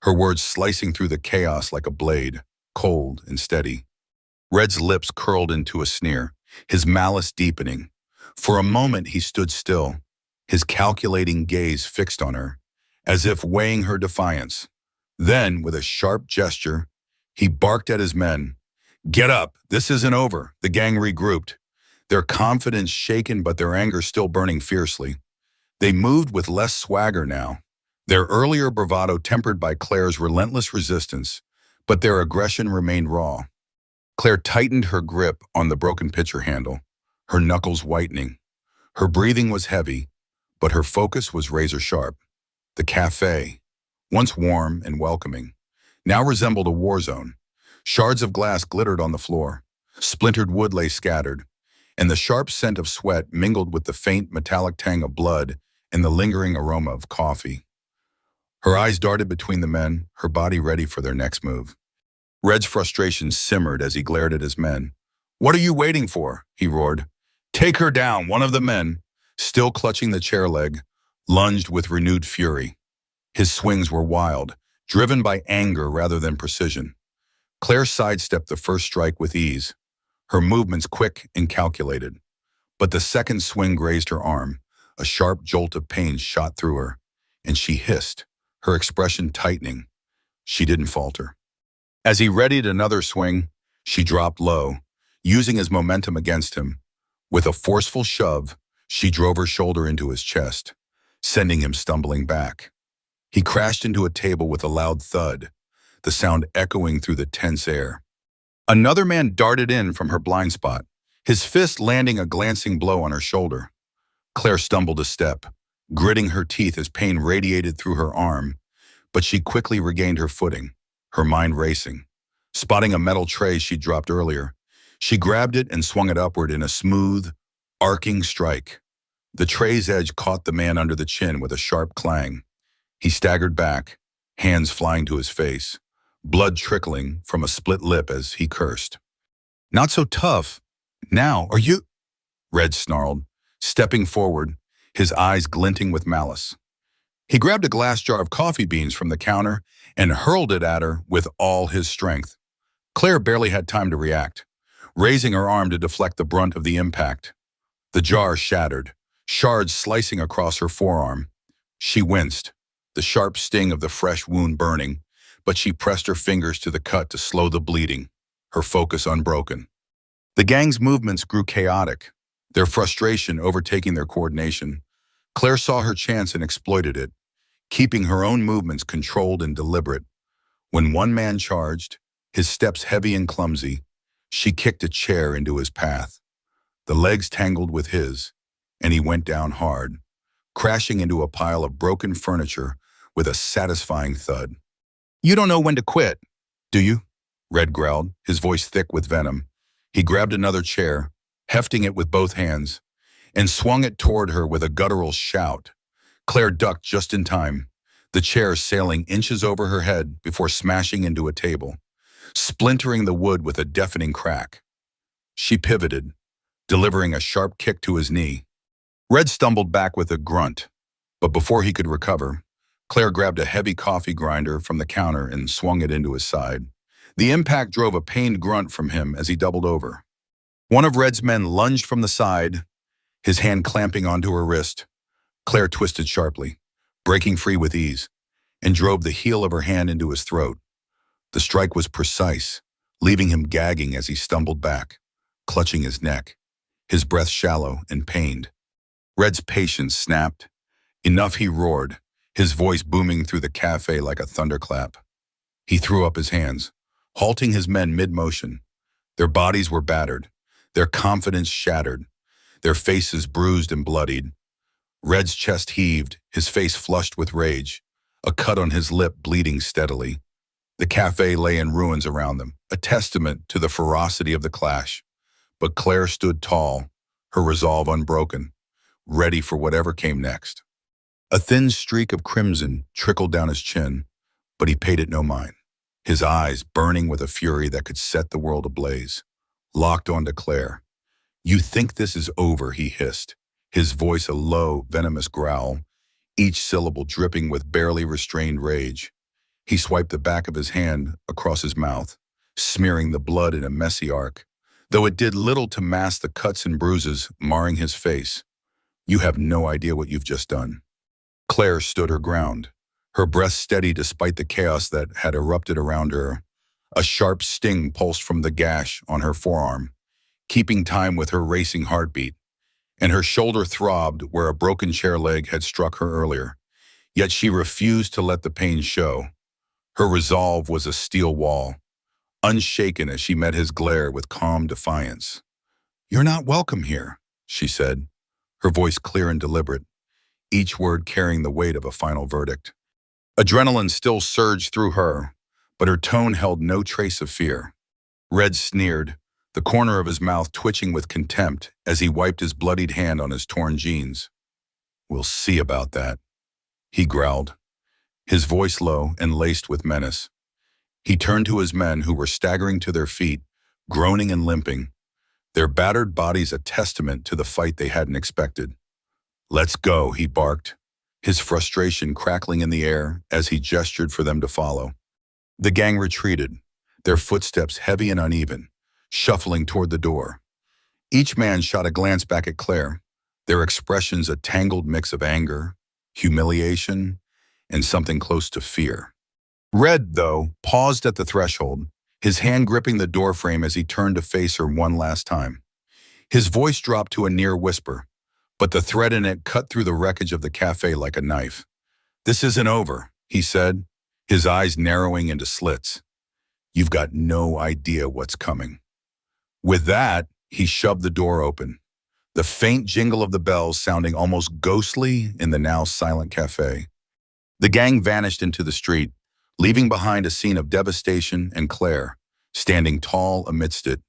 her words slicing through the chaos like a blade, cold and steady. Red's lips curled into a sneer, his malice deepening. For a moment he stood still, his calculating gaze fixed on her, as if weighing her defiance. Then, with a sharp gesture, he barked at his men. "Get up, this isn't over." The gang regrouped, their confidence shaken but their anger still burning fiercely. They moved with less swagger now, their earlier bravado tempered by Claire's relentless resistance, but their aggression remained raw. Claire tightened her grip on the broken pitcher handle, her knuckles whitening. Her breathing was heavy, but her focus was razor-sharp. The cafe, once warm and welcoming, now resembled a war zone. Shards of glass glittered on the floor, splintered wood lay scattered, and the sharp scent of sweat mingled with the faint metallic tang of blood and the lingering aroma of coffee. Her eyes darted between the men, her body ready for their next move. Red's frustration simmered as he glared at his men. "What are you waiting for?" he roared. "Take her down." One of the men, still clutching the chair leg, lunged with renewed fury. His swings were wild, driven by anger rather than precision. Claire sidestepped the first strike with ease, her movements quick and calculated. But the second swing grazed her arm. A sharp jolt of pain shot through her, and she hissed, her expression tightening. She didn't falter. As he readied another swing, she dropped low, using his momentum against him. With a forceful shove, she drove her shoulder into his chest, sending him stumbling back. He crashed into a table with a loud thud, the sound echoing through the tense air. Another man darted in from her blind spot, his fist landing a glancing blow on her shoulder. Claire stumbled a step, gritting her teeth as pain radiated through her arm, but she quickly regained her footing, her mind racing. Spotting a metal tray she'd dropped earlier, she grabbed it and swung it upward in a smooth, arcing strike. The tray's edge caught the man under the chin with a sharp clang. He staggered back, hands flying to his face, blood trickling from a split lip as he cursed. "Not so tough. Now, are you?" Red snarled, stepping forward, his eyes glinting with malice. He grabbed a glass jar of coffee beans from the counter and hurled it at her with all his strength. Claire barely had time to react, raising her arm to deflect the brunt of the impact. The jar shattered, shards slicing across her forearm. She winced, the sharp sting of the fresh wound burning, but she pressed her fingers to the cut to slow the bleeding, her focus unbroken. The gang's movements grew chaotic, their frustration overtaking their coordination. Claire saw her chance and exploited it, keeping her own movements controlled and deliberate. When one man charged, his steps heavy and clumsy, she kicked a chair into his path. The legs tangled with his, and he went down hard, crashing into a pile of broken furniture with a satisfying thud. "You don't know when to quit, do you?" Red growled, his voice thick with venom. He grabbed another chair, hefting it with both hands, and swung it toward her with a guttural shout. Claire ducked just in time, the chair sailing inches over her head before smashing into a table, splintering the wood with a deafening crack. She pivoted, delivering a sharp kick to his knee. Red stumbled back with a grunt, but before he could recover, Claire grabbed a heavy coffee grinder from the counter and swung it into his side. The impact drove a pained grunt from him as he doubled over. One of Red's men lunged from the side, his hand clamping onto her wrist. Claire twisted sharply, breaking free with ease, and drove the heel of her hand into his throat. The strike was precise, leaving him gagging as he stumbled back, clutching his neck, his breath shallow and pained. Red's patience snapped. Enough, he roared, his voice booming through the cafe like a thunderclap. He threw up his hands, halting his men mid-motion. Their bodies were battered, their confidence shattered, their faces bruised and bloodied. Red's chest heaved, his face flushed with rage, a cut on his lip bleeding steadily. The cafe lay in ruins around them, a testament to the ferocity of the clash. But Claire stood tall, her resolve unbroken, ready for whatever came next. A thin streak of crimson trickled down his chin, but he paid it no mind, his eyes burning with a fury that could set the world ablaze. Locked onto Claire. "You think this is over," he hissed, his voice a low, venomous growl, each syllable dripping with barely restrained rage. He swiped the back of his hand across his mouth, smearing the blood in a messy arc, though it did little to mask the cuts and bruises marring his face. "You have no idea what you've just done." Claire stood her ground, her breath steady despite the chaos that had erupted around her. A sharp sting pulsed from the gash on her forearm, keeping time with her racing heartbeat, and her shoulder throbbed where a broken chair leg had struck her earlier. Yet she refused to let the pain show. Her resolve was a steel wall, unshaken as she met his glare with calm defiance. "You're not welcome here," she said, her voice clear and deliberate, each word carrying the weight of a final verdict. Adrenaline still surged through her, but her tone held no trace of fear. Red sneered, the corner of his mouth twitching with contempt as he wiped his bloodied hand on his torn jeans. "We'll see about that," he growled, his voice low and laced with menace. He turned to his men who were staggering to their feet, groaning and limping, their battered bodies a testament to the fight they hadn't expected. "Let's go," he barked, his frustration crackling in the air as he gestured for them to follow. The gang retreated, their footsteps heavy and uneven, shuffling toward the door. Each man shot a glance back at Claire, their expressions a tangled mix of anger, humiliation, and something close to fear. Red, though, paused at the threshold, his hand gripping the doorframe as he turned to face her one last time. His voice dropped to a near whisper, but the threat in it cut through the wreckage of the cafe like a knife. "This isn't over," he said, his eyes narrowing into slits. "You've got no idea what's coming." With that, he shoved the door open, the faint jingle of the bells sounding almost ghostly in the now silent cafe. The gang vanished into the street, leaving behind a scene of devastation and Claire, standing tall amidst it,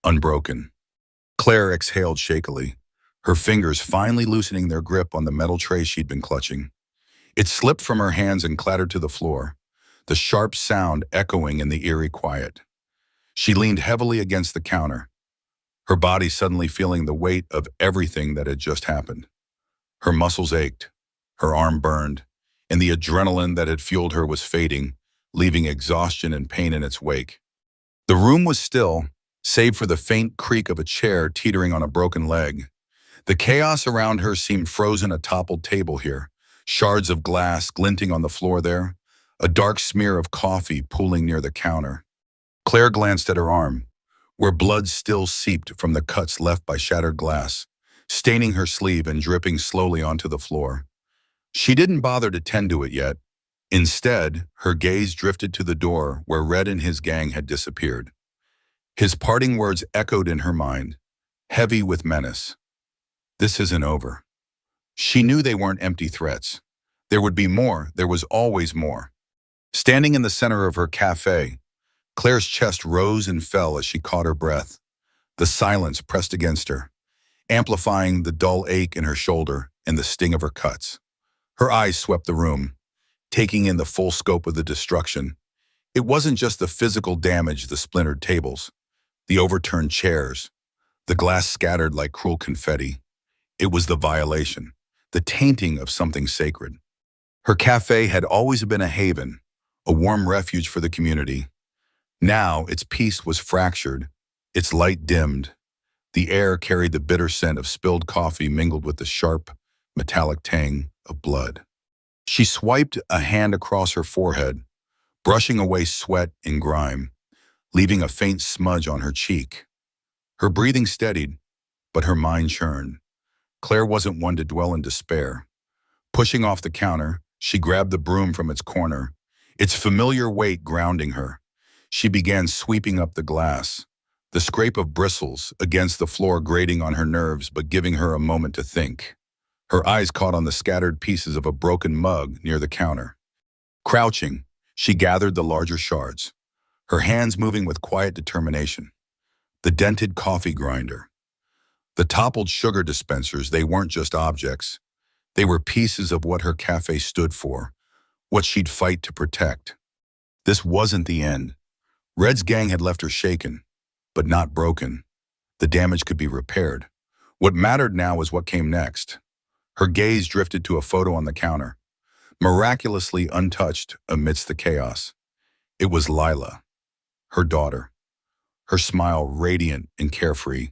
unbroken. Claire exhaled shakily, her fingers finally loosening their grip on the metal tray she'd been clutching. It slipped from her hands and clattered to the floor, the sharp sound echoing in the eerie quiet. She leaned heavily against the counter, her body suddenly feeling the weight of everything that had just happened. Her muscles ached, her arm burned, and the adrenaline that had fueled her was fading, leaving exhaustion and pain in its wake. The room was still, save for the faint creak of a chair teetering on a broken leg. The chaos around her seemed frozen a toppled table here, shards of glass glinting on the floor there, a dark smear of coffee pooling near the counter. Claire glanced at her arm, where blood still seeped from the cuts left by shattered glass, staining her sleeve and dripping slowly onto the floor. She didn't bother to tend to it yet. Instead, her gaze drifted to the door where Red and his gang had disappeared. His parting words echoed in her mind, heavy with menace. "This isn't over." She knew they weren't empty threats. There would be more, there was always more. Standing in the center of her cafe, Claire's chest rose and fell as she caught her breath. The silence pressed against her, amplifying the dull ache in her shoulder and the sting of her cuts. Her eyes swept the room, taking in the full scope of the destruction. It wasn't just the physical damage, the splintered tables, the overturned chairs, the glass scattered like cruel confetti. It was the violation, the tainting of something sacred. Her cafe had always been a haven, a warm refuge for the community. Now its peace was fractured, its light dimmed. The air carried the bitter scent of spilled coffee mingled with the sharp, metallic tang of blood. She swiped a hand across her forehead, brushing away sweat and grime, leaving a faint smudge on her cheek. Her breathing steadied, but her mind churned. Claire wasn't one to dwell in despair. Pushing off the counter, she grabbed the broom from its corner, its familiar weight grounding her. She began sweeping up the glass, the scrape of bristles against the floor grating on her nerves but giving her a moment to think. Her eyes caught on the scattered pieces of a broken mug near the counter. Crouching, She gathered the larger shards, her hands moving with quiet determination. The dented coffee grinder, the toppled sugar dispensers, they weren't just objects. They were pieces of what her cafe stood for, what she'd fight to protect. This wasn't the end. Red's gang had left her shaken, but not broken. The damage could be repaired. What mattered now was what came next. Her gaze drifted to a photo on the counter, miraculously untouched amidst the chaos. It was Lila, her daughter, her smile radiant and carefree,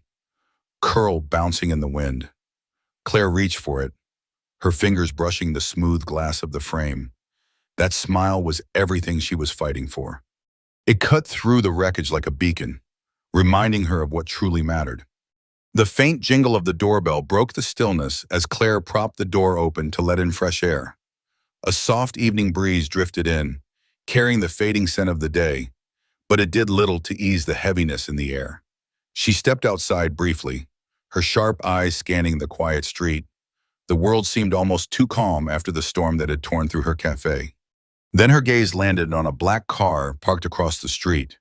curl bouncing in the wind. Claire reached for it, her fingers brushing the smooth glass of the frame. That smile was everything she was fighting for. It cut through the wreckage like a beacon, reminding her of what truly mattered. The faint jingle of the doorbell broke the stillness as Claire propped the door open to let in fresh air. A soft evening breeze drifted in, carrying the fading scent of the day, but it did little to ease the heaviness in the air. She stepped outside briefly, her sharp eyes scanning the quiet street. The world seemed almost too calm after the storm that had torn through her cafe. Then her gaze landed on a black car parked across the street,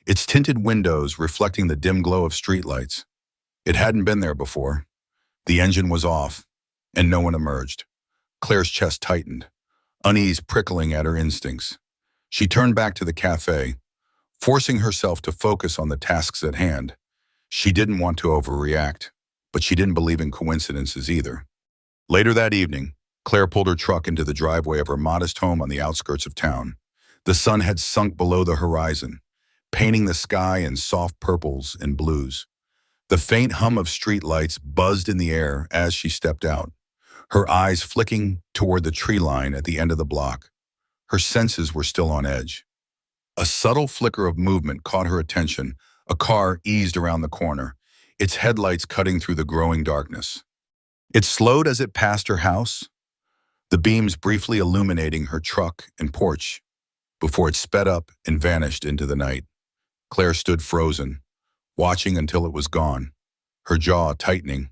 its tinted windows reflecting the dim glow of streetlights. It hadn't been there before. The engine was off, and no one emerged. Claire's chest tightened, unease prickling at her instincts. She turned back to the cafe, forcing herself to focus on the tasks at hand. She didn't want to overreact, but she didn't believe in coincidences either. Later that evening, Claire pulled her truck into the driveway of her modest home on the outskirts of town. The sun had sunk below the horizon, painting the sky in soft purples and blues. The faint hum of streetlights buzzed in the air as she stepped out, her eyes flicking toward the tree line at the end of the block. Her senses were still on edge. A subtle flicker of movement caught her attention. A car eased around the corner, its headlights cutting through the growing darkness. It slowed as it passed her house, the beams briefly illuminating her truck and porch, before it sped up and vanished into the night. Claire stood frozen, watching until it was gone, her jaw tightening.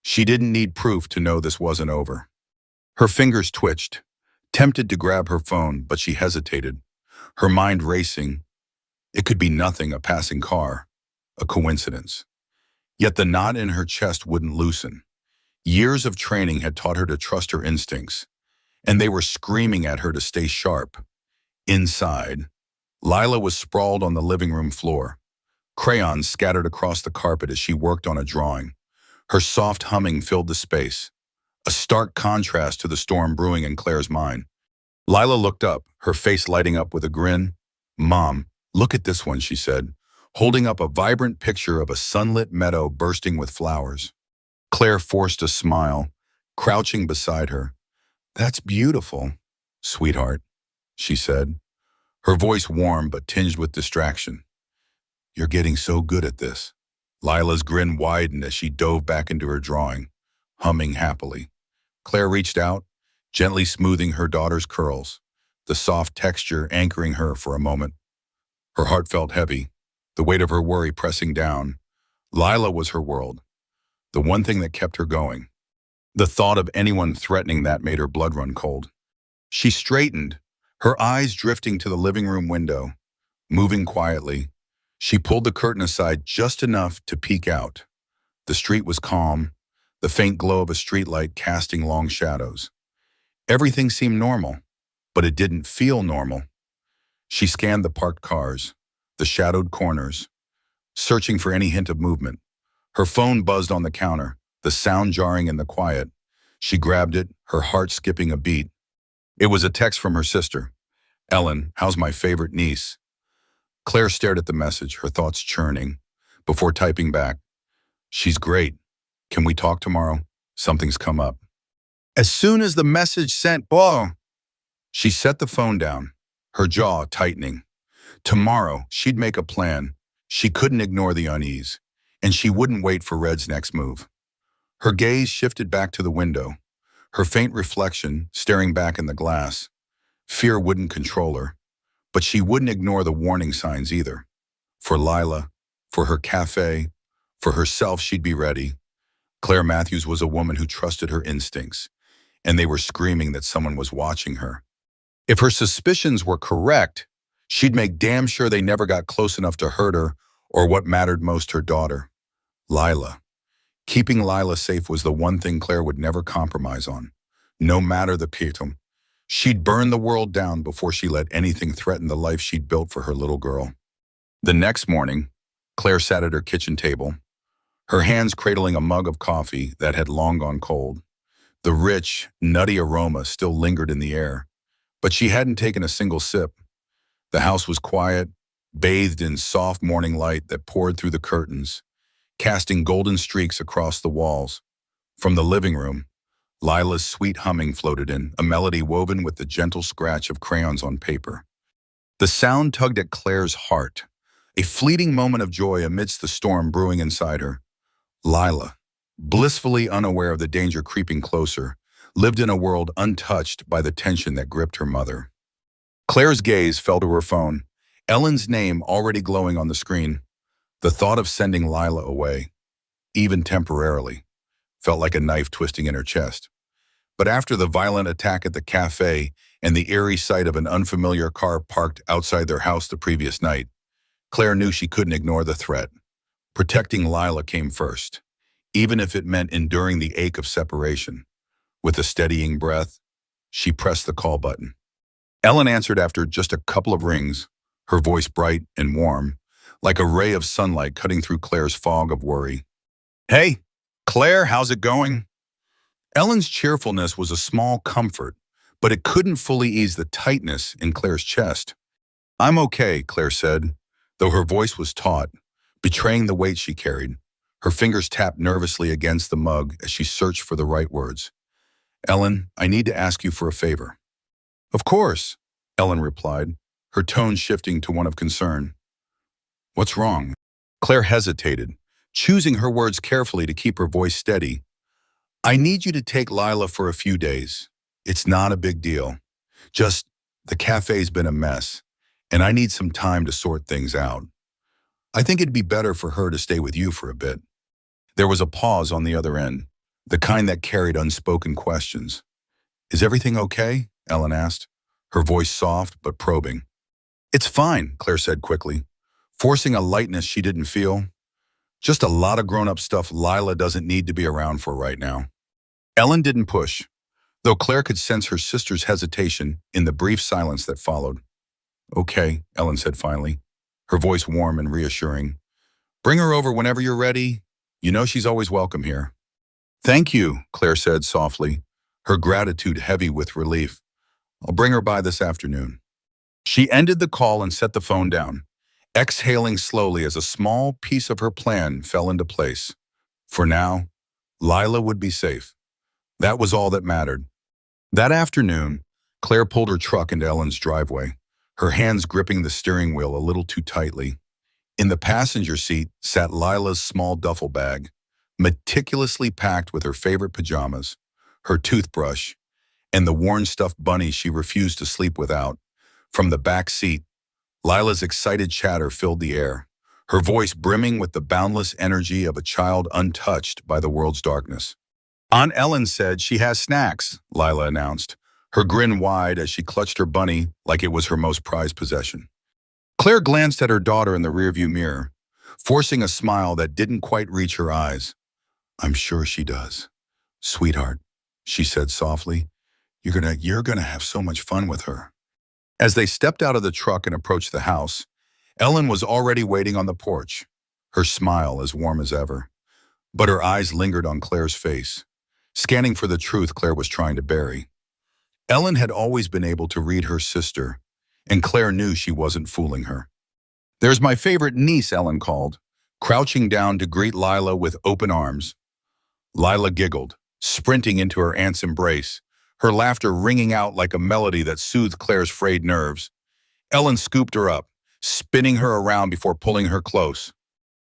She didn't need proof to know this wasn't over. Her fingers twitched, tempted to grab her phone, but she hesitated, her mind racing. It could be nothing, a passing car, a coincidence. Yet the knot in her chest wouldn't loosen. Years of training had taught her to trust her instincts, and they were screaming at her to stay sharp. Inside, Lila was sprawled on the living room floor, crayons scattered across the carpet as she worked on a drawing. Her soft humming filled the space, a stark contrast to the storm brewing in Claire's mind. Lila looked up, her face lighting up with a grin. "Mom, look at this one," she said, holding up a vibrant picture of a sunlit meadow bursting with flowers. Claire forced a smile, crouching beside her. "That's beautiful, sweetheart," she said, her voice warm but tinged with distraction. "You're getting so good at this." Lila's grin widened as she dove back into her drawing, humming happily. Claire reached out, gently smoothing her daughter's curls, the soft texture anchoring her for a moment. Her heart felt heavy, the weight of her worry pressing down. Lila was her world, the one thing that kept her going. The thought of anyone threatening that made her blood run cold. She straightened, her eyes drifting to the living room window. Moving quietly, she pulled the curtain aside just enough to peek out. The street was calm, the faint glow of a streetlight casting long shadows. Everything seemed normal, but it didn't feel normal. She scanned the parked cars, the shadowed corners, searching for any hint of movement. Her phone buzzed on the counter, the sound jarring in the quiet. She grabbed it, her heart skipping a beat. It was a text from her sister. "Ellen, how's my favorite niece?" Claire stared at the message, her thoughts churning, before typing back, "She's great. Can we talk tomorrow? Something's come up." As soon as the message sent, she set the phone down, her jaw tightening. Tomorrow, she'd make a plan. She couldn't ignore the unease, and she wouldn't wait for Red's next move. Her gaze shifted back to the window, her faint reflection staring back in the glass. Fear wouldn't control her, but she wouldn't ignore the warning signs either. For Lila, for her cafe, for herself, she'd be ready. Claire Matthews was a woman who trusted her instincts, and they were screaming that someone was watching her. If her suspicions were correct, she'd make damn sure they never got close enough to hurt her or what mattered most, her daughter, Lila. Keeping Lila safe was the one thing Claire would never compromise on, no matter the pitum. She'd burn the world down before she let anything threaten the life she'd built for her little girl. The next morning, Claire sat at her kitchen table, her hands cradling a mug of coffee that had long gone cold. The rich, nutty aroma still lingered in the air, but she hadn't taken a single sip. The house was quiet, bathed in soft morning light that poured through the curtains, casting golden streaks across the walls. From the living room, Lila's sweet humming floated in, a melody woven with the gentle scratch of crayons on paper. The sound tugged at Claire's heart, a fleeting moment of joy amidst the storm brewing inside her. Lila, blissfully unaware of the danger creeping closer, lived in a world untouched by the tension that gripped her mother. Claire's gaze fell to her phone, Ellen's name already glowing on the screen. The thought of sending Lila away, even temporarily, felt like a knife twisting in her chest. But after the violent attack at the cafe and the eerie sight of an unfamiliar car parked outside their house the previous night, Claire knew she couldn't ignore the threat. Protecting Lila came first, even if it meant enduring the ache of separation. With a steadying breath, she pressed the call button. Ellen answered after just a couple of rings, her voice bright and warm, like a ray of sunlight cutting through Claire's fog of worry. "Hey, Claire, how's it going?" Ellen's cheerfulness was a small comfort, but it couldn't fully ease the tightness in Claire's chest. "I'm okay," Claire said, though her voice was taut, betraying the weight she carried. Her fingers tapped nervously against the mug as she searched for the right words. "Ellen, I need to ask you for a favor." "Of course," Ellen replied, her tone shifting to one of concern. "What's wrong?" Claire hesitated, choosing her words carefully to keep her voice steady. "I need you to take Lila for a few days. It's not a big deal. Just, the cafe's been a mess, and I need some time to sort things out. I think it'd be better for her to stay with you for a bit." There was a pause on the other end, the kind that carried unspoken questions. "Is everything okay?" Ellen asked, her voice soft but probing. "It's fine," Claire said quickly, forcing a lightness she didn't feel. "Just a lot of grown-up stuff Lila doesn't need to be around for right now." Ellen didn't push, though Claire could sense her sister's hesitation in the brief silence that followed. "Okay," Ellen said finally, her voice warm and reassuring. "Bring her over whenever you're ready. You know she's always welcome here." "Thank you," Claire said softly, her gratitude heavy with relief. "I'll bring her by this afternoon." She ended the call and set the phone down, exhaling slowly as a small piece of her plan fell into place. For now, Lila would be safe. That was all that mattered. That afternoon, Claire pulled her truck into Ellen's driveway, her hands gripping the steering wheel a little too tightly. In the passenger seat sat Lila's small duffel bag, meticulously packed with her favorite pajamas, her toothbrush, and the worn stuffed bunny she refused to sleep without. From the back seat, Lila's excited chatter filled the air, her voice brimming with the boundless energy of a child untouched by the world's darkness. "Aunt Ellen said she has snacks," Lila announced, her grin wide as she clutched her bunny like it was her most prized possession. Claire glanced at her daughter in the rearview mirror, forcing a smile that didn't quite reach her eyes. "I'm sure she does. Sweetheart," she said softly, You're gonna have so much fun with her." As they stepped out of the truck and approached the house, Ellen was already waiting on the porch, her smile as warm as ever. But her eyes lingered on Claire's face, scanning for the truth Claire was trying to bury. Ellen had always been able to read her sister, and Claire knew she wasn't fooling her. "There's my favorite niece," Ellen called, crouching down to greet Lila with open arms. Lila giggled, sprinting into her aunt's embrace, her laughter ringing out like a melody that soothed Claire's frayed nerves. Ellen scooped her up, spinning her around before pulling her close.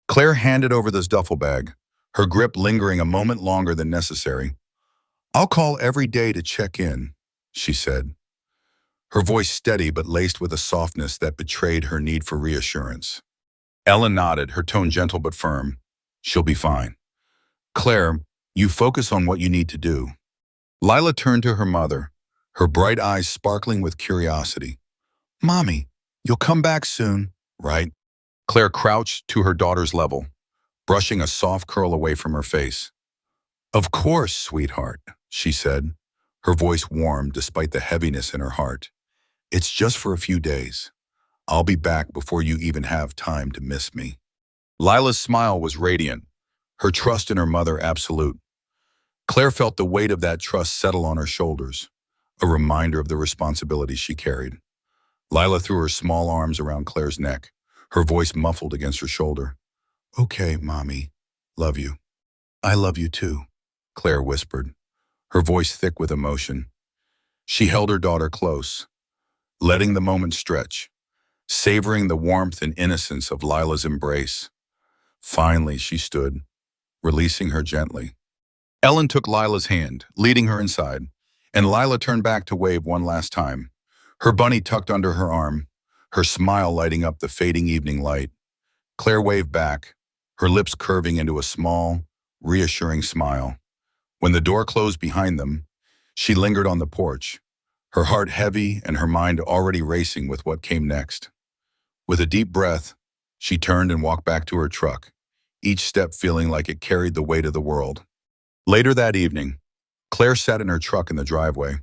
Claire handed over this duffel bag, her grip lingering a moment longer than necessary. "I'll call every day to check in," she said, her voice steady but laced with a softness that betrayed her need for reassurance. Ellen nodded, her tone gentle but firm. "She'll be fine. Claire, you focus on what you need to do." Lila turned to her mother, her bright eyes sparkling with curiosity. "Mommy, you'll come back soon, right?" Claire crouched to her daughter's level, brushing a soft curl away from her face. "Of course, sweetheart," she said, her voice warm despite the heaviness in her heart. "It's just for a few days. I'll be back before you even have time to miss me." Lila's smile was radiant, her trust in her mother absolute. Claire felt the weight of that trust settle on her shoulders, a reminder of the responsibility she carried. Lila threw her small arms around Claire's neck, her voice muffled against her shoulder. "Okay, Mommy. Love you." "I love you too," Claire whispered, her voice thick with emotion. She held her daughter close, letting the moment stretch, savoring the warmth and innocence of Lila's embrace. Finally, she stood, releasing her gently. Ellen took Lila's hand, leading her inside, and Lila turned back to wave one last time, her bunny tucked under her arm, her smile lighting up the fading evening light. Claire waved back, her lips curving into a small, reassuring smile. When the door closed behind them, she lingered on the porch, her heart heavy and her mind already racing with what came next. With a deep breath, she turned and walked back to her truck, each step feeling like it carried the weight of the world. Later that evening, Claire sat in her truck in the driveway,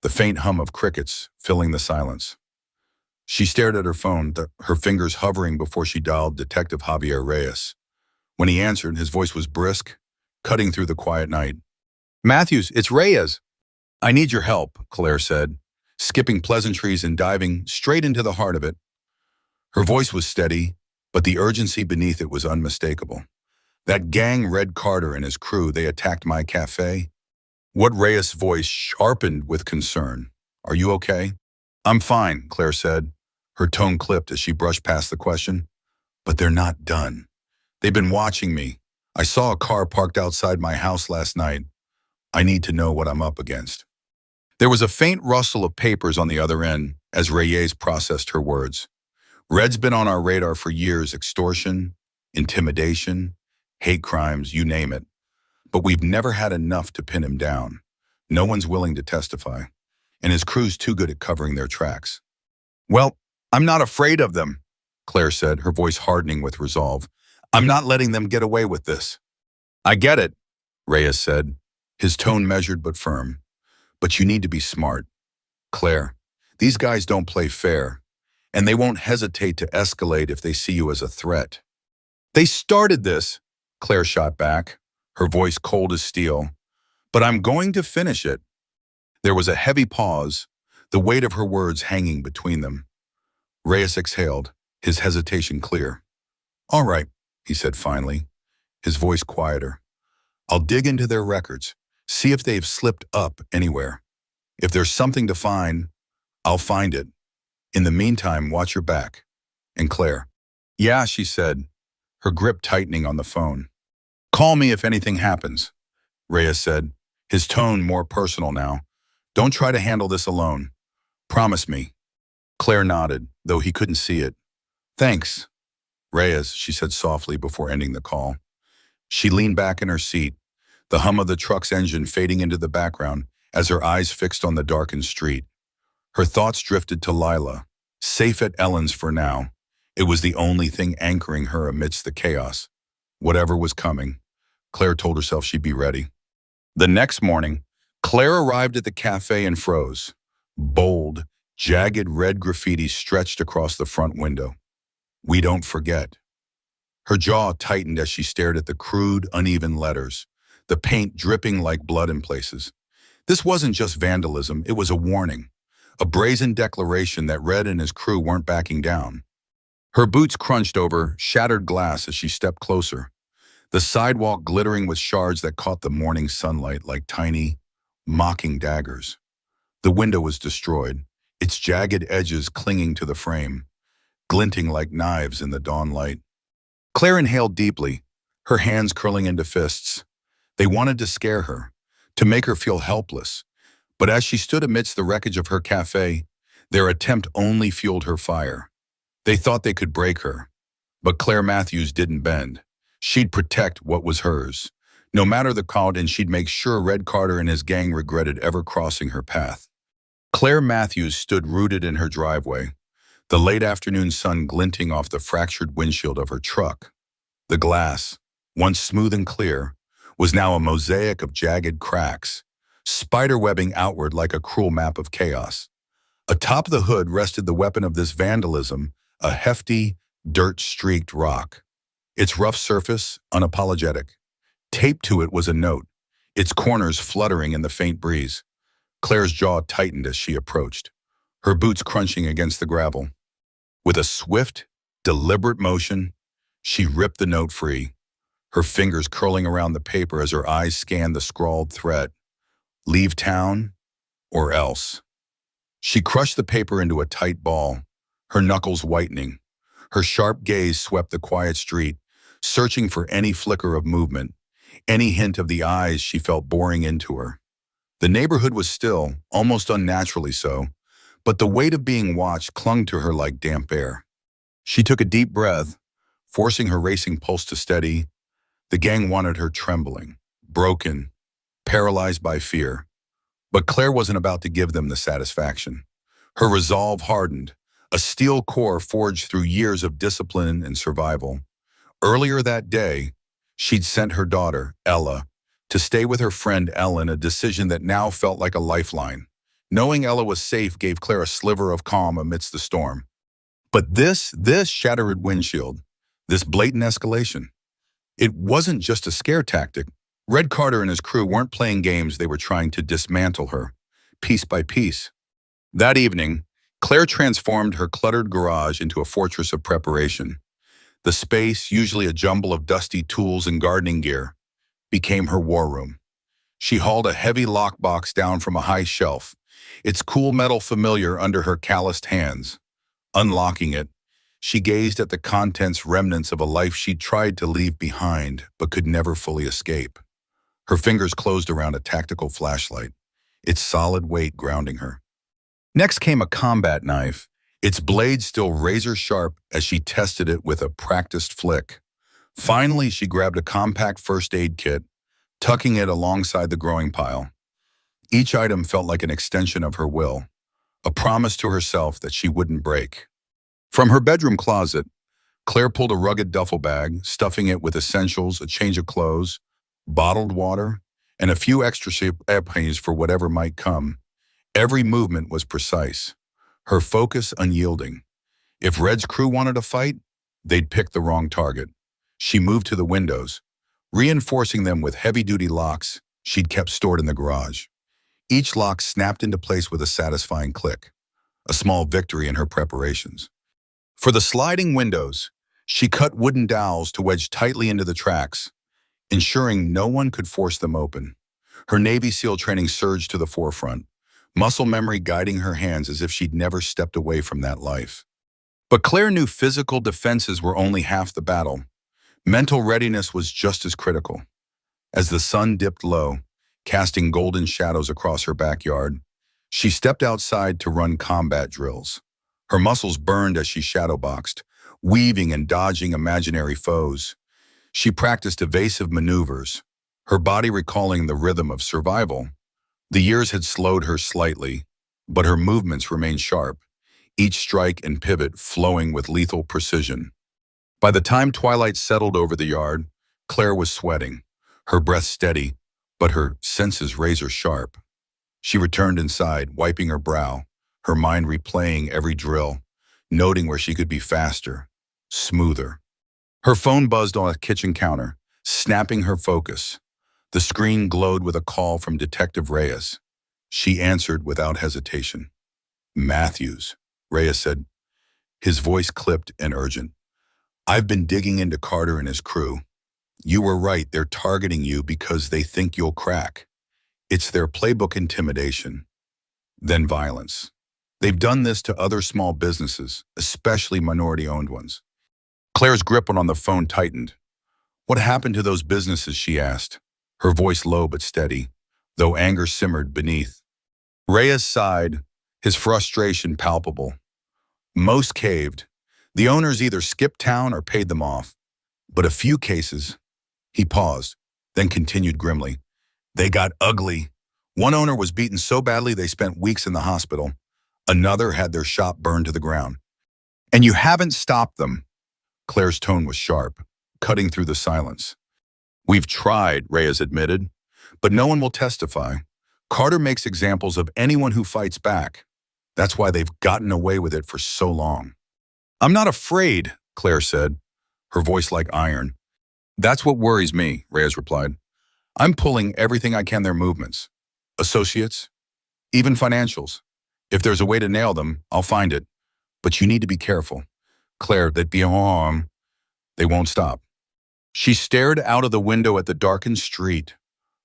the faint hum of crickets filling the silence. She stared at her phone, her fingers hovering before she dialed Detective Javier Reyes. When he answered, his voice was brisk, cutting through the quiet night. "Matthews, it's Reyes." "I need your help," Claire said, skipping pleasantries and diving straight into the heart of it. Her voice was steady, but the urgency beneath it was unmistakable. "That gang Red Carter and his crew, they attacked my cafe." What Reyes' voice sharpened with concern. "Are you okay?" "I'm fine," Claire said, her tone clipped as she brushed past the question. "But they're not done. They've been watching me. I saw a car parked outside my house last night. I need to know what I'm up against." There was a faint rustle of papers on the other end as Reyes processed her words. "Red's been on our radar for years, extortion, intimidation, hate crimes, you name it. But we've never had enough to pin him down. No one's willing to testify, and his crew's too good at covering their tracks." "Well, I'm not afraid of them," Claire said, her voice hardening with resolve. "I'm not letting them get away with this." "I get it," Reyes said, his tone measured but firm. "But you need to be smart. Claire, these guys don't play fair, and they won't hesitate to escalate if they see you as a threat." "They started this," Claire shot back, her voice cold as steel. "But I'm going to finish it." There was a heavy pause, the weight of her words hanging between them. Reyes exhaled, his hesitation clear. "All right," he said finally, his voice quieter. "I'll dig into their records, see if they've slipped up anywhere. If there's something to find, I'll find it. In the meantime, watch your back." And Claire. "Yeah," she said, her grip tightening on the phone. "Call me if anything happens," Reyes said, his tone more personal now. "Don't try to handle this alone. Promise me." Claire nodded, though he couldn't see it. "Thanks, Reyes," she said softly before ending the call. She leaned back in her seat, the hum of the truck's engine fading into the background as her eyes fixed on the darkened street. Her thoughts drifted to Lila, safe at Ellen's for now. It was the only thing anchoring her amidst the chaos. Whatever was coming, Claire told herself she'd be ready. The next morning, Claire arrived at the cafe and froze. Bold, jagged red graffiti stretched across the front window. "We don't forget." Her jaw tightened as she stared at the crude, uneven letters, the paint dripping like blood in places. This wasn't just vandalism, it was a warning, a brazen declaration that Red and his crew weren't backing down. Her boots crunched over shattered glass as she stepped closer, the sidewalk glittering with shards that caught the morning sunlight like tiny, mocking daggers. The window was destroyed, its jagged edges clinging to the frame, glinting like knives in the dawn light. Claire inhaled deeply, her hands curling into fists. They wanted to scare her, to make her feel helpless. But as she stood amidst the wreckage of her cafe, their attempt only fueled her fire. They thought they could break her. But Claire Matthews didn't bend. She'd protect what was hers. No matter the cost, and she'd make sure Red Carter and his gang regretted ever crossing her path. Claire Matthews stood rooted in her driveway, the late afternoon sun glinting off the fractured windshield of her truck. The glass, once smooth and clear, was now a mosaic of jagged cracks, spiderwebbing outward like a cruel map of chaos. Atop the hood rested the weapon of this vandalism, a hefty, dirt-streaked rock. Its rough surface, unapologetic. Taped to it was a note, its corners fluttering in the faint breeze. Claire's jaw tightened as she approached, her boots crunching against the gravel. With a swift, deliberate motion, she ripped the note free, her fingers curling around the paper as her eyes scanned the scrawled threat. Leave town, or else. She crushed the paper into a tight ball, her knuckles whitening. Her sharp gaze swept the quiet street, searching for any flicker of movement, any hint of the eyes she felt boring into her. The neighborhood was still, almost unnaturally so, but the weight of being watched clung to her like damp air. She took a deep breath, forcing her racing pulse to steady. The gang wanted her trembling, broken, paralyzed by fear. But Claire wasn't about to give them the satisfaction. Her resolve hardened, a steel core forged through years of discipline and survival. Earlier that day, she'd sent her daughter, Ella, to stay with her friend Ellen, a decision that now felt like a lifeline. Knowing Ella was safe gave Claire a sliver of calm amidst the storm. But this shattered windshield, this blatant escalation, it wasn't just a scare tactic. Red Carter and his crew weren't playing games, they were trying to dismantle her, piece by piece. That evening, Claire transformed her cluttered garage into a fortress of preparation. The space, usually a jumble of dusty tools and gardening gear, became her war room. She hauled a heavy lockbox down from a high shelf, its cool metal familiar under her calloused hands. Unlocking it, she gazed at the contents, remnants of a life she'd tried to leave behind but could never fully escape. Her fingers closed around a tactical flashlight, its solid weight grounding her. Next came a combat knife, its blade still razor-sharp as she tested it with a practiced flick. Finally, she grabbed a compact first aid kit, tucking it alongside the growing pile. Each item felt like an extension of her will, a promise to herself that she wouldn't break. From her bedroom closet, Claire pulled a rugged duffel bag, stuffing it with essentials, a change of clothes, bottled water, and a few extra pennies for whatever might come. Every movement was precise, her focus unyielding. If Red's crew wanted a fight, they'd pick the wrong target. She moved to the windows, reinforcing them with heavy-duty locks she'd kept stored in the garage. Each lock snapped into place with a satisfying click, a small victory in her preparations. For the sliding windows, she cut wooden dowels to wedge tightly into the tracks, ensuring no one could force them open. Her Navy SEAL training surged to the forefront, muscle memory guiding her hands as if she'd never stepped away from that life. But Claire knew physical defenses were only half the battle. Mental readiness was just as critical. As the sun dipped low, casting golden shadows across her backyard, she stepped outside to run combat drills. Her muscles burned as she shadowboxed, weaving and dodging imaginary foes. She practiced evasive maneuvers, her body recalling the rhythm of survival. The years had slowed her slightly, but her movements remained sharp, each strike and pivot flowing with lethal precision. By the time twilight settled over the yard, Claire was sweating, her breath steady, but her senses razor-sharp. She returned inside, wiping her brow, her mind replaying every drill, noting where she could be faster, smoother. Her phone buzzed on a kitchen counter, snapping her focus. The screen glowed with a call from Detective Reyes. She answered without hesitation. "Matthews," Reyes said, his voice clipped and urgent. "I've been digging into Carter and his crew. You were right, they're targeting you because they think you'll crack. It's their playbook: intimidation, then violence. They've done this to other small businesses, especially minority-owned ones." Claire's grip on the phone tightened. "What happened to those businesses?" she asked, her voice low but steady, though anger simmered beneath. Reyes sighed, his frustration palpable. "Most caved. The owners either skipped town or paid them off. But a few cases—" He paused, then continued grimly. "They got ugly. One owner was beaten so badly they spent weeks in the hospital. Another had their shop burned to the ground. And you haven't stopped them. Claire's tone was sharp, cutting through the silence. We've tried, Reyes admitted, but no one will testify. Carter makes examples of anyone who fights back. That's why they've gotten away with it for so long. I'm not afraid, Claire said, her voice like iron. That's what worries me, Reyes replied. I'm pulling everything I can their movements. Associates, even financials. If there's a way to nail them, I'll find it. But you need to be careful. Claire, that beyond, they won't stop. She stared out of the window at the darkened street,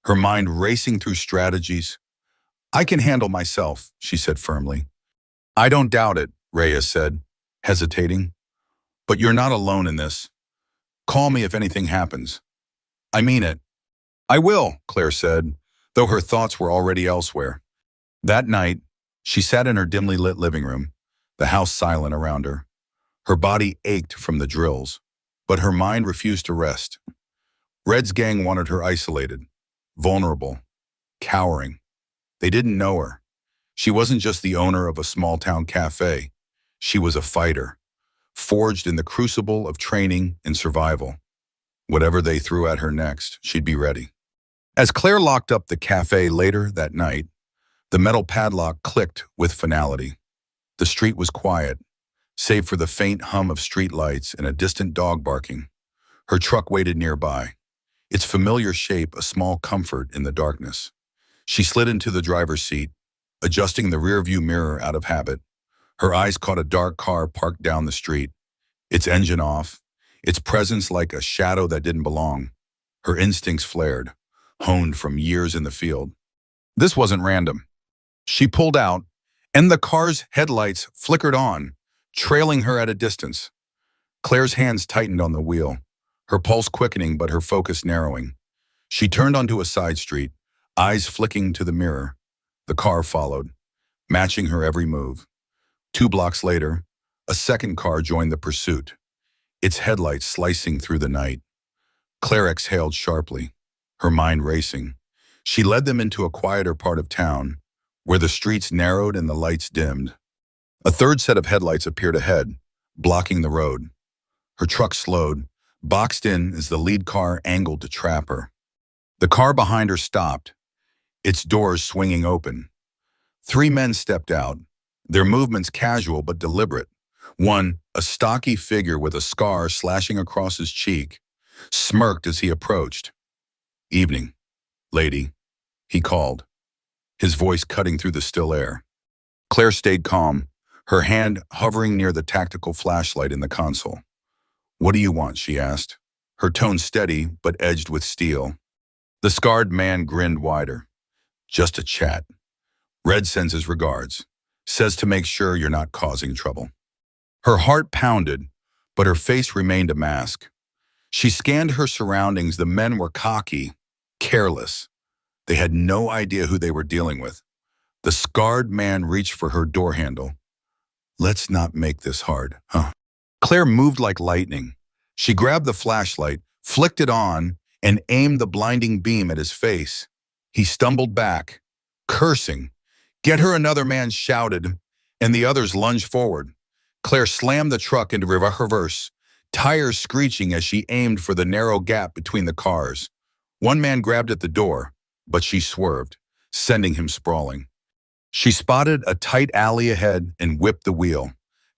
her mind racing through strategies. I can handle myself, she said firmly. I don't doubt it, Reyes said, hesitating. But you're not alone in this. Call me if anything happens. I mean it. I will, Claire said, though her thoughts were already elsewhere. That night, she sat in her dimly lit living room, the house silent around her. Her body ached from the drills, but her mind refused to rest. Red's gang wanted her isolated, vulnerable, cowering. They didn't know her. She wasn't just the owner of a small-town cafe. She was a fighter, forged in the crucible of training and survival. Whatever they threw at her next, she'd be ready. As Claire locked up the cafe later that night, the metal padlock clicked with finality. The street was quiet, save for the faint hum of street lights and a distant dog barking. Her truck waited nearby, its familiar shape a small comfort in the darkness. She slid into the driver's seat, adjusting the rearview mirror out of habit. Her eyes caught a dark car parked down the street, its engine off, its presence like a shadow that didn't belong. Her instincts flared, honed from years in the field. This wasn't random. She pulled out, and the car's headlights flickered on, trailing her at a distance. Claire's hands tightened on the wheel, her pulse quickening but her focus narrowing. She turned onto a side street, eyes flicking to the mirror. The car followed, matching her every move. 2 blocks later, a second car joined the pursuit, its headlights slicing through the night. Claire exhaled sharply, her mind racing. She led them into a quieter part of town, where the streets narrowed and the lights dimmed. A third set of headlights appeared ahead, blocking the road. Her truck slowed, boxed in as the lead car angled to trap her. The car behind her stopped, its doors swinging open. 3 men stepped out, their movements casual but deliberate. One, a stocky figure with a scar slashing across his cheek, smirked as he approached. Evening, lady, he called, his voice cutting through the still air. Claire stayed calm, her hand hovering near the tactical flashlight in the console. What do you want, she asked, her tone steady but edged with steel. The scarred man grinned wider. Just a chat. Red sends his regards. Says to make sure you're not causing trouble. Her heart pounded, but her face remained a mask. She scanned her surroundings. The men were cocky, careless. They had no idea who they were dealing with. The scarred man reached for her door handle. Let's not make this hard, huh? Claire moved like lightning. She grabbed the flashlight, flicked it on, and aimed the blinding beam at his face. He stumbled back, cursing. Get her, another man shouted, and the others lunged forward. Claire slammed the truck into reverse, tires screeching as she aimed for the narrow gap between the cars. One man grabbed at the door, but she swerved, sending him sprawling. She spotted a tight alley ahead and whipped the wheel,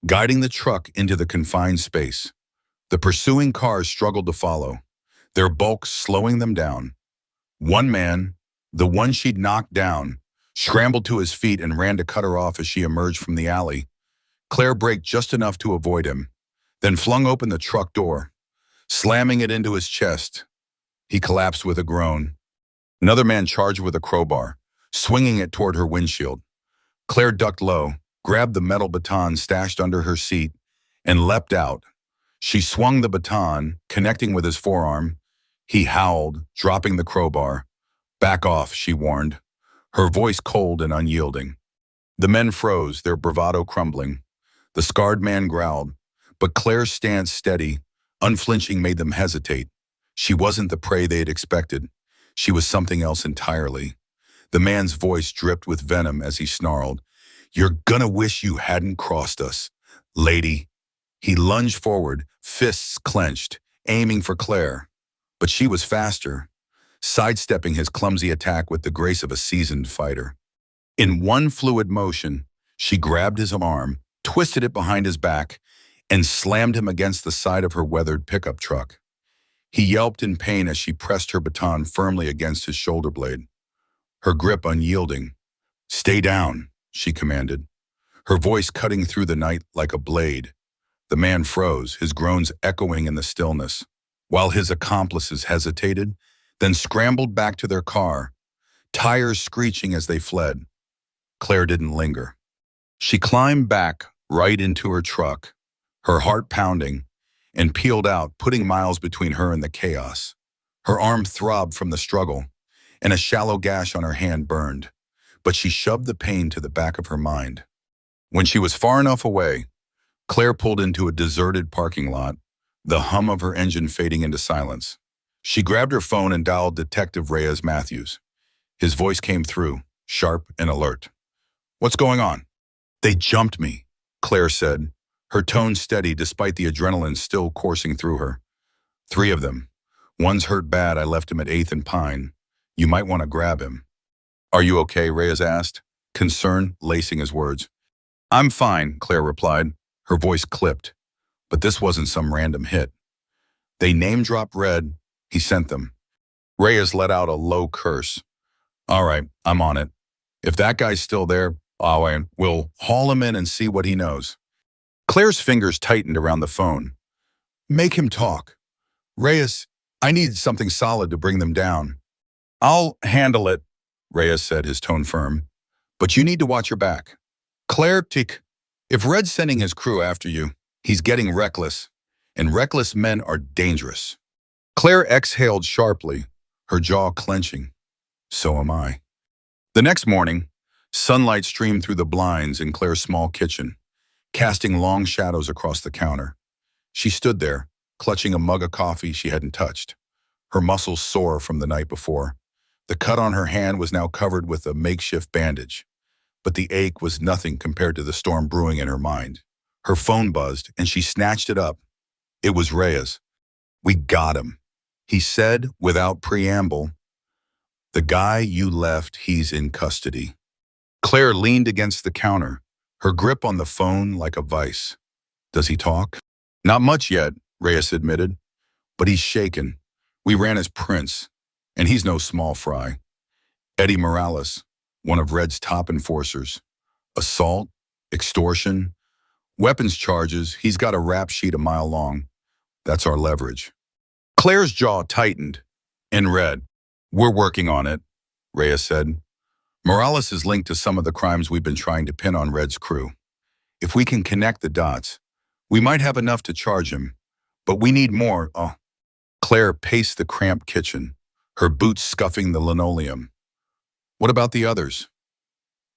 guiding the truck into the confined space. The pursuing cars struggled to follow, their bulk slowing them down. One man, the one she'd knocked down, scrambled to his feet and ran to cut her off as she emerged from the alley. Claire braked just enough to avoid him, then flung open the truck door, slamming it into his chest. He collapsed with a groan. Another man charged with a crowbar, swinging it toward her windshield. Claire ducked low, grabbed the metal baton stashed under her seat, and leapt out. She swung the baton, connecting with his forearm. He howled, dropping the crowbar. Back off, she warned, her voice cold and unyielding. The men froze, their bravado crumbling. The scarred man growled, but Claire's stance steady, unflinching, made them hesitate. She wasn't the prey they had expected. She was something else entirely. The man's voice dripped with venom as he snarled, "You're gonna wish you hadn't crossed us, lady." He lunged forward, fists clenched, aiming for Claire. But she was faster, sidestepping his clumsy attack with the grace of a seasoned fighter. In one fluid motion, she grabbed his arm, twisted it behind his back, and slammed him against the side of her weathered pickup truck. He yelped in pain as she pressed her baton firmly against his shoulder blade, her grip unyielding. "Stay down," she commanded, her voice cutting through the night like a blade. The man froze, his groans echoing in the stillness, while his accomplices hesitated, then scrambled back to their car, tires screeching as they fled. Claire didn't linger. She climbed back right into her truck, her heart pounding, and peeled out, putting miles between her and the chaos. Her arm throbbed from the struggle, and a shallow gash on her hand burned, but she shoved the pain to the back of her mind. When she was far enough away, Claire pulled into a deserted parking lot, the hum of her engine fading into silence. She grabbed her phone and dialed Detective Reyes Matthews. His voice came through, sharp and alert. "What's going on?" "They jumped me," Claire said, her tone steady despite the adrenaline still coursing through her. "3 of them. One's hurt bad. I left him at 8th and Pine. You might want to grab him." "Are you okay?" Reyes asked, concern lacing his words. "I'm fine," Claire replied, her voice clipped. But this wasn't some random hit. They name-dropped Red. He sent them. Reyes let out a low curse. "All right, I'm on it. If that guy's still there, we'll haul him in and see what he knows." Claire's fingers tightened around the phone. "Make him talk. Reyes, I need something solid to bring them down." "I'll handle it," Reyes said, his tone firm. "But you need to watch your back. Claire, if Red's sending his crew after you, he's getting reckless, and reckless men are dangerous." Claire exhaled sharply, her jaw clenching. "So am I." The next morning, sunlight streamed through the blinds in Claire's small kitchen, casting long shadows across the counter. She stood there, clutching a mug of coffee she hadn't touched, her muscles sore from the night before. The cut on her hand was now covered with a makeshift bandage, but the ache was nothing compared to the storm brewing in her mind. Her phone buzzed, and she snatched it up. It was Reyes. "We got him," he said without preamble. "The guy you left, he's in custody." Claire leaned against the counter, her grip on the phone like a vice. "Does he talk?" "Not much yet," Reyes admitted, "but he's shaken. We ran his prints, and he's no small fry. Eddie Morales, one of Red's top enforcers. Assault, extortion, weapons charges. He's got a rap sheet a mile long. That's our leverage." Claire's jaw tightened. In Red, "We're working on it," Reyes said. "Morales is linked to some of the crimes we've been trying to pin on Red's crew. If we can connect the dots, we might have enough to charge him, but we need more." Claire paced the cramped kitchen, her boots scuffing the linoleum. "What about the others?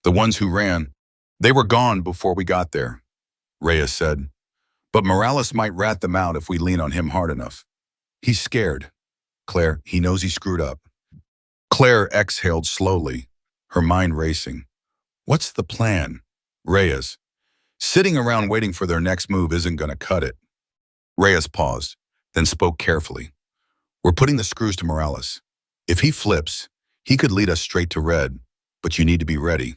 The ones who ran?" "They were gone before we got there," Reyes said. "But Morales might rat them out if we lean on him hard enough. He's scared. Claire, he knows he screwed up." Claire exhaled slowly, her mind racing. "What's the plan?" "Reyes, sitting around waiting for their next move isn't going to cut it." Reyes paused, then spoke carefully. "We're putting the screws to Morales. If he flips, he could lead us straight to Red, but you need to be ready.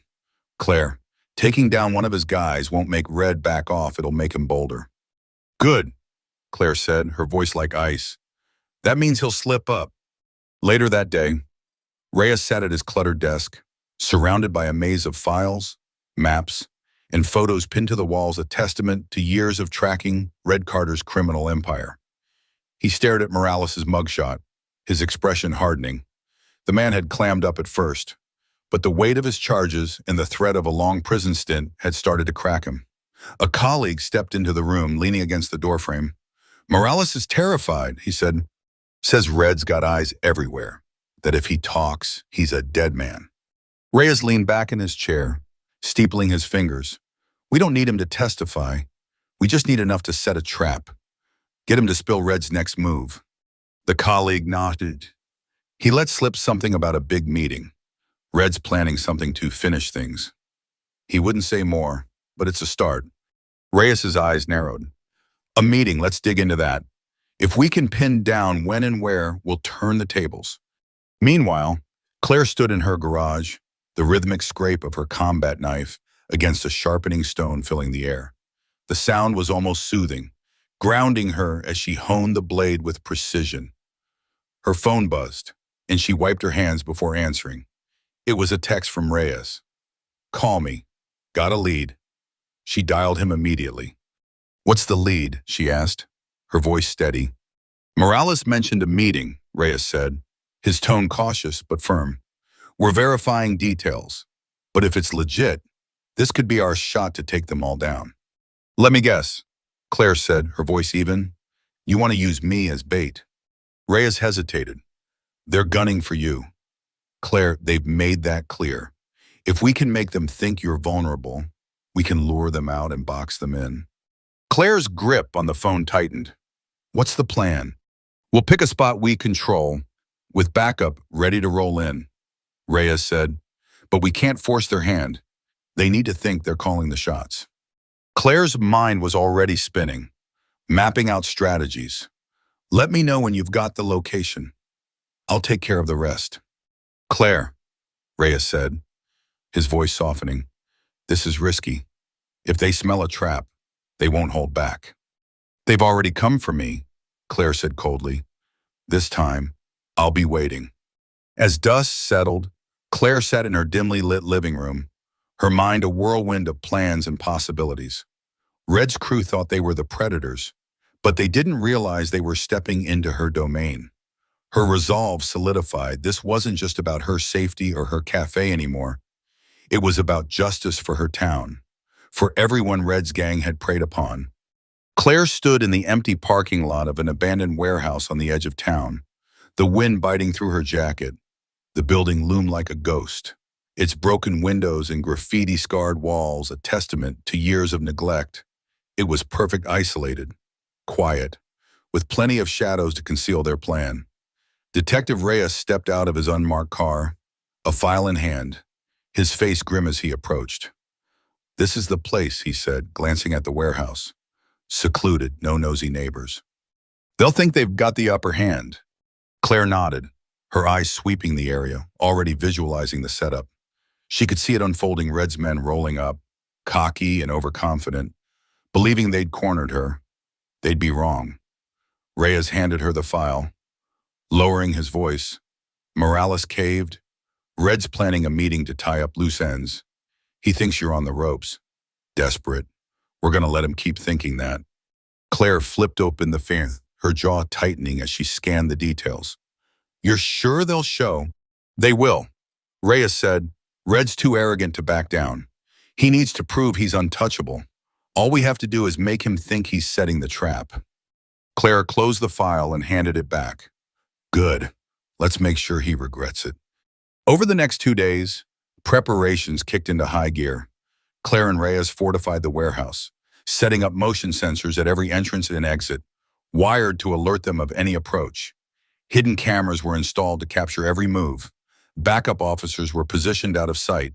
Claire, taking down one of his guys won't make Red back off, it'll make him bolder." "Good," Claire said, her voice like ice. "That means he'll slip up." Later that day, Reyes sat at his cluttered desk, surrounded by a maze of files, maps, and photos pinned to the walls, a testament to years of tracking Red Carter's criminal empire. He stared at Morales' mugshot, his expression hardening. The man had clammed up at first, but the weight of his charges and the threat of a long prison stint had started to crack him. A colleague stepped into the room, leaning against the doorframe. "Morales is terrified," he said. "Says Red's got eyes everywhere, that if he talks, he's a dead man." Reyes leaned back in his chair, steepling his fingers. "We don't need him to testify. We just need enough to set a trap. Get him to spill Red's next move." The colleague nodded. "He let slip something about a big meeting. Red's planning something to finish things. He wouldn't say more, but it's a start. Reyes's eyes narrowed. A meeting, let's dig into that. If we can pin down when and where, we'll turn the tables. Meanwhile, Claire stood in her garage, the rhythmic scrape of her combat knife against a sharpening stone filling the air. The sound was almost soothing, grounding her as she honed the blade with precision. Her phone buzzed, and she wiped her hands before answering. It was a text from Reyes. Call me. Got a lead. She dialed him immediately. What's the lead? She asked, her voice steady. Morales mentioned a meeting, Reyes said, his tone cautious but firm. We're verifying details, but if it's legit, this could be our shot to take them all down. Let me guess, Claire said, her voice even. You want to use me as bait. Reyes hesitated. They're gunning for you. Claire, they've made that clear. If we can make them think you're vulnerable, we can lure them out and box them in. Claire's grip on the phone tightened. What's the plan? We'll pick a spot we control, with backup ready to roll in, Reyes said. But we can't force their hand. They need to think they're calling the shots. Claire's mind was already spinning, mapping out strategies. Let me know when you've got the location. I'll take care of the rest. Claire, Reyes said, his voice softening. This is risky. If they smell a trap, they won't hold back. They've already come for me, Claire said coldly. This time, I'll be waiting. As dusk settled, Claire sat in her dimly lit living room, her mind a whirlwind of plans and possibilities. Red's crew thought they were the predators, but they didn't realize they were stepping into her domain. Her resolve solidified. This wasn't just about her safety or her cafe anymore. It was about justice for her town, for everyone Red's gang had preyed upon. Claire stood in the empty parking lot of an abandoned warehouse on the edge of town, the wind biting through her jacket. The building loomed like a ghost, its broken windows and graffiti-scarred walls a testament to years of neglect. It was perfect isolated, quiet, with plenty of shadows to conceal their plan. Detective Reyes stepped out of his unmarked car, a file in hand, his face grim as he approached. This is the place, he said, glancing at the warehouse. Secluded, no nosy neighbors. They'll think they've got the upper hand. Claire nodded, her eyes sweeping the area, already visualizing the setup. She could see it unfolding. Red's men rolling up, cocky and overconfident, believing they'd cornered her. They'd be wrong. Reyes handed her the file. Lowering his voice, Morales caved. Red's planning a meeting to tie up loose ends. He thinks you're on the ropes. Desperate. We're going to let him keep thinking that. Claire flipped open the fan, her jaw tightening as she scanned the details. You're sure they'll show? They will. Reyes said, Red's too arrogant to back down. He needs to prove he's untouchable. All we have to do is make him think he's setting the trap. Claire closed the file and handed it back. Good. Let's make sure he regrets it. Over the next 2 days, preparations kicked into high gear. Claire and Reyes fortified the warehouse, setting up motion sensors at every entrance and exit, wired to alert them of any approach. Hidden cameras were installed to capture every move. Backup officers were positioned out of sight,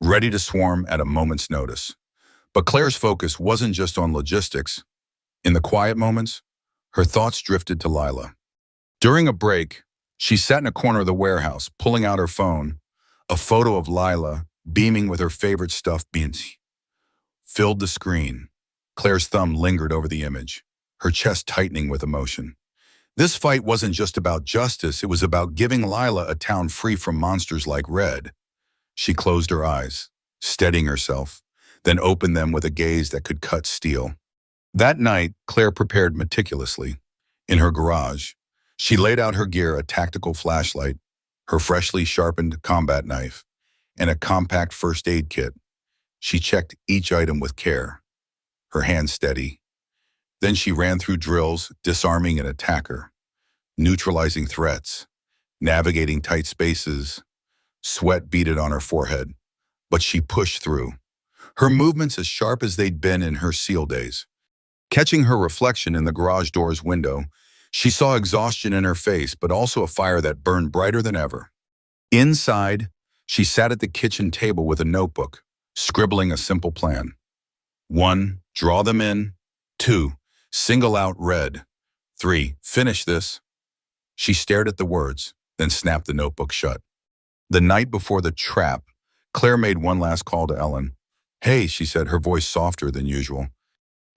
ready to swarm at a moment's notice. But Claire's focus wasn't just on logistics. In the quiet moments, her thoughts drifted to Lila. During a break, she sat in a corner of the warehouse, pulling out her phone. A photo of Lila, beaming with her favorite stuffed beans, filled the screen. Claire's thumb lingered over the image, her chest tightening with emotion. This fight wasn't just about justice, it was about giving Lila a town free from monsters like Red. She closed her eyes, steadying herself, then opened them with a gaze that could cut steel. That night, Claire prepared meticulously. In her garage, she laid out her gear, a tactical flashlight, her freshly sharpened combat knife, and a compact first aid kit. She checked each item with care, her hands steady. Then she ran through drills, disarming an attacker, neutralizing threats, navigating tight spaces. Sweat beaded on her forehead, but she pushed through, her movements as sharp as they'd been in her SEAL days. Catching her reflection in the garage door's window, she saw exhaustion in her face, but also a fire that burned brighter than ever. Inside, She sat at the kitchen table with a notebook, scribbling a simple plan. 1. Draw them in. 2. Single out red. 3. Finish this. She stared at the words, then snapped the notebook shut. The night before the trap, Claire made one last call to Ellen. "Hey," she said, her voice softer than usual.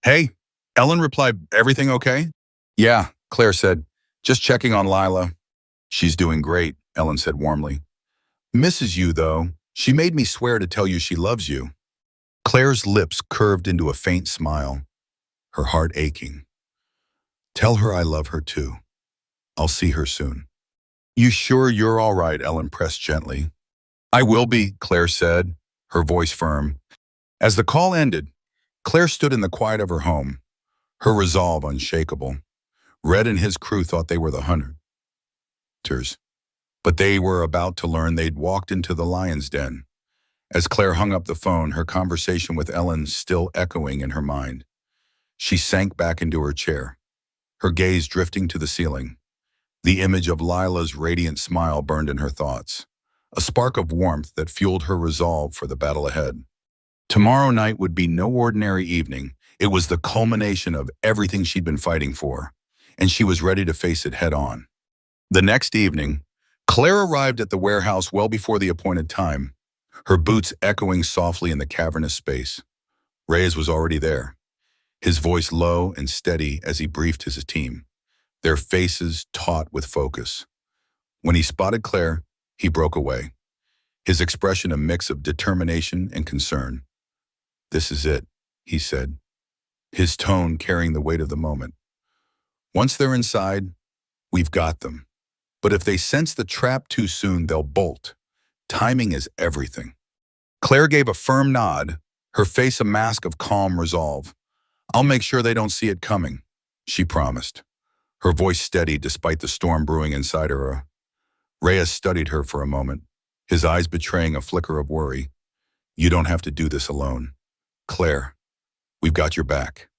"Hey," Ellen replied, "everything okay?" "Yeah," Claire said, "just checking on Lila." "She's doing great," Ellen said warmly. "Misses you, though. She made me swear to tell you she loves you." Claire's lips curved into a faint smile, her heart aching. "Tell her I love her too. I'll see her soon." "You sure you're all right?" Ellen pressed gently. "I will be," Claire said, her voice firm. As the call ended, Claire stood in the quiet of her home, her resolve unshakable. Red and his crew thought they were the hunters, but they were about to learn they'd walked into the lion's den. As Claire hung up the phone, her conversation with Ellen still echoing in her mind, she sank back into her chair, her gaze drifting to the ceiling. The image of Lila's radiant smile burned in her thoughts, a spark of warmth that fueled her resolve for the battle ahead. Tomorrow night would be no ordinary evening. It was the culmination of everything she'd been fighting for, and she was ready to face it head on. The next evening, Claire arrived at the warehouse well before the appointed time, her boots echoing softly in the cavernous space. Reyes was already there, his voice low and steady as he briefed his team, their faces taut with focus. When he spotted Claire, he broke away, his expression a mix of determination and concern. "This is it," he said, his tone carrying the weight of the moment. "Once they're inside, we've got them. But if they sense the trap too soon, they'll bolt. Timing is everything." Claire gave a firm nod, her face a mask of calm resolve. "I'll make sure they don't see it coming," she promised, her voice steady despite the storm brewing inside her. Reyes studied her for a moment, his eyes betraying a flicker of worry. "You don't have to do this alone. Claire, we've got your back."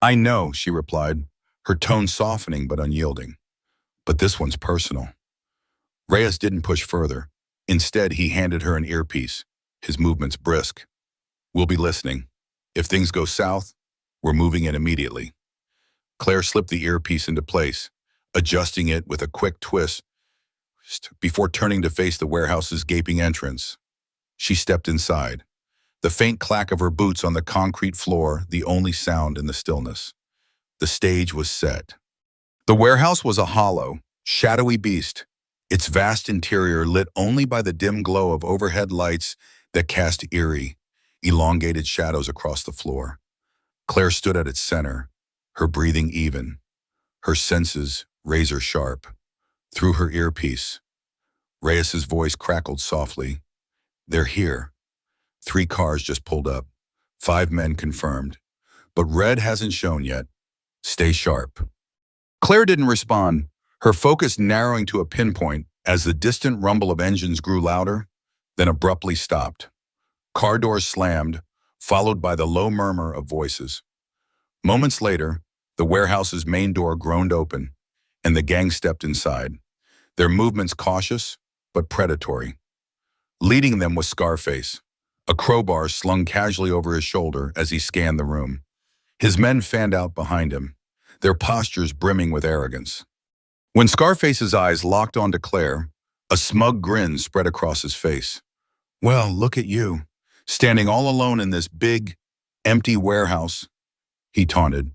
"I know," she replied, her tone softening but unyielding. "But this one's personal." Reyes didn't push further. Instead, he handed her an earpiece, his movements brisk. "We'll be listening. If things go south, we're moving in immediately." Claire slipped the earpiece into place, adjusting it with a quick twist before turning to face the warehouse's gaping entrance. She stepped inside, the faint clack of her boots on the concrete floor the only sound in the stillness. The stage was set. The warehouse was a hollow, shadowy beast, its vast interior lit only by the dim glow of overhead lights that cast eerie, elongated shadows across the floor. Claire stood at its center, her breathing even, her senses razor sharp. Through her earpiece, Reyes's voice crackled softly. "They're here. 3 cars just pulled up. 5 men confirmed. But red hasn't shown yet. Stay sharp." Claire didn't respond, her focus narrowing to a pinpoint as the distant rumble of engines grew louder, then abruptly stopped. Car doors slammed, followed by the low murmur of voices. Moments later, the warehouse's main door groaned open, and the gang stepped inside, their movements cautious but predatory. Leading them was Scarface, a crowbar slung casually over his shoulder as he scanned the room. His men fanned out behind him, their postures brimming with arrogance. When Scarface's eyes locked onto Claire, a smug grin spread across his face. "Well, look at you, standing all alone in this big, empty warehouse," he taunted.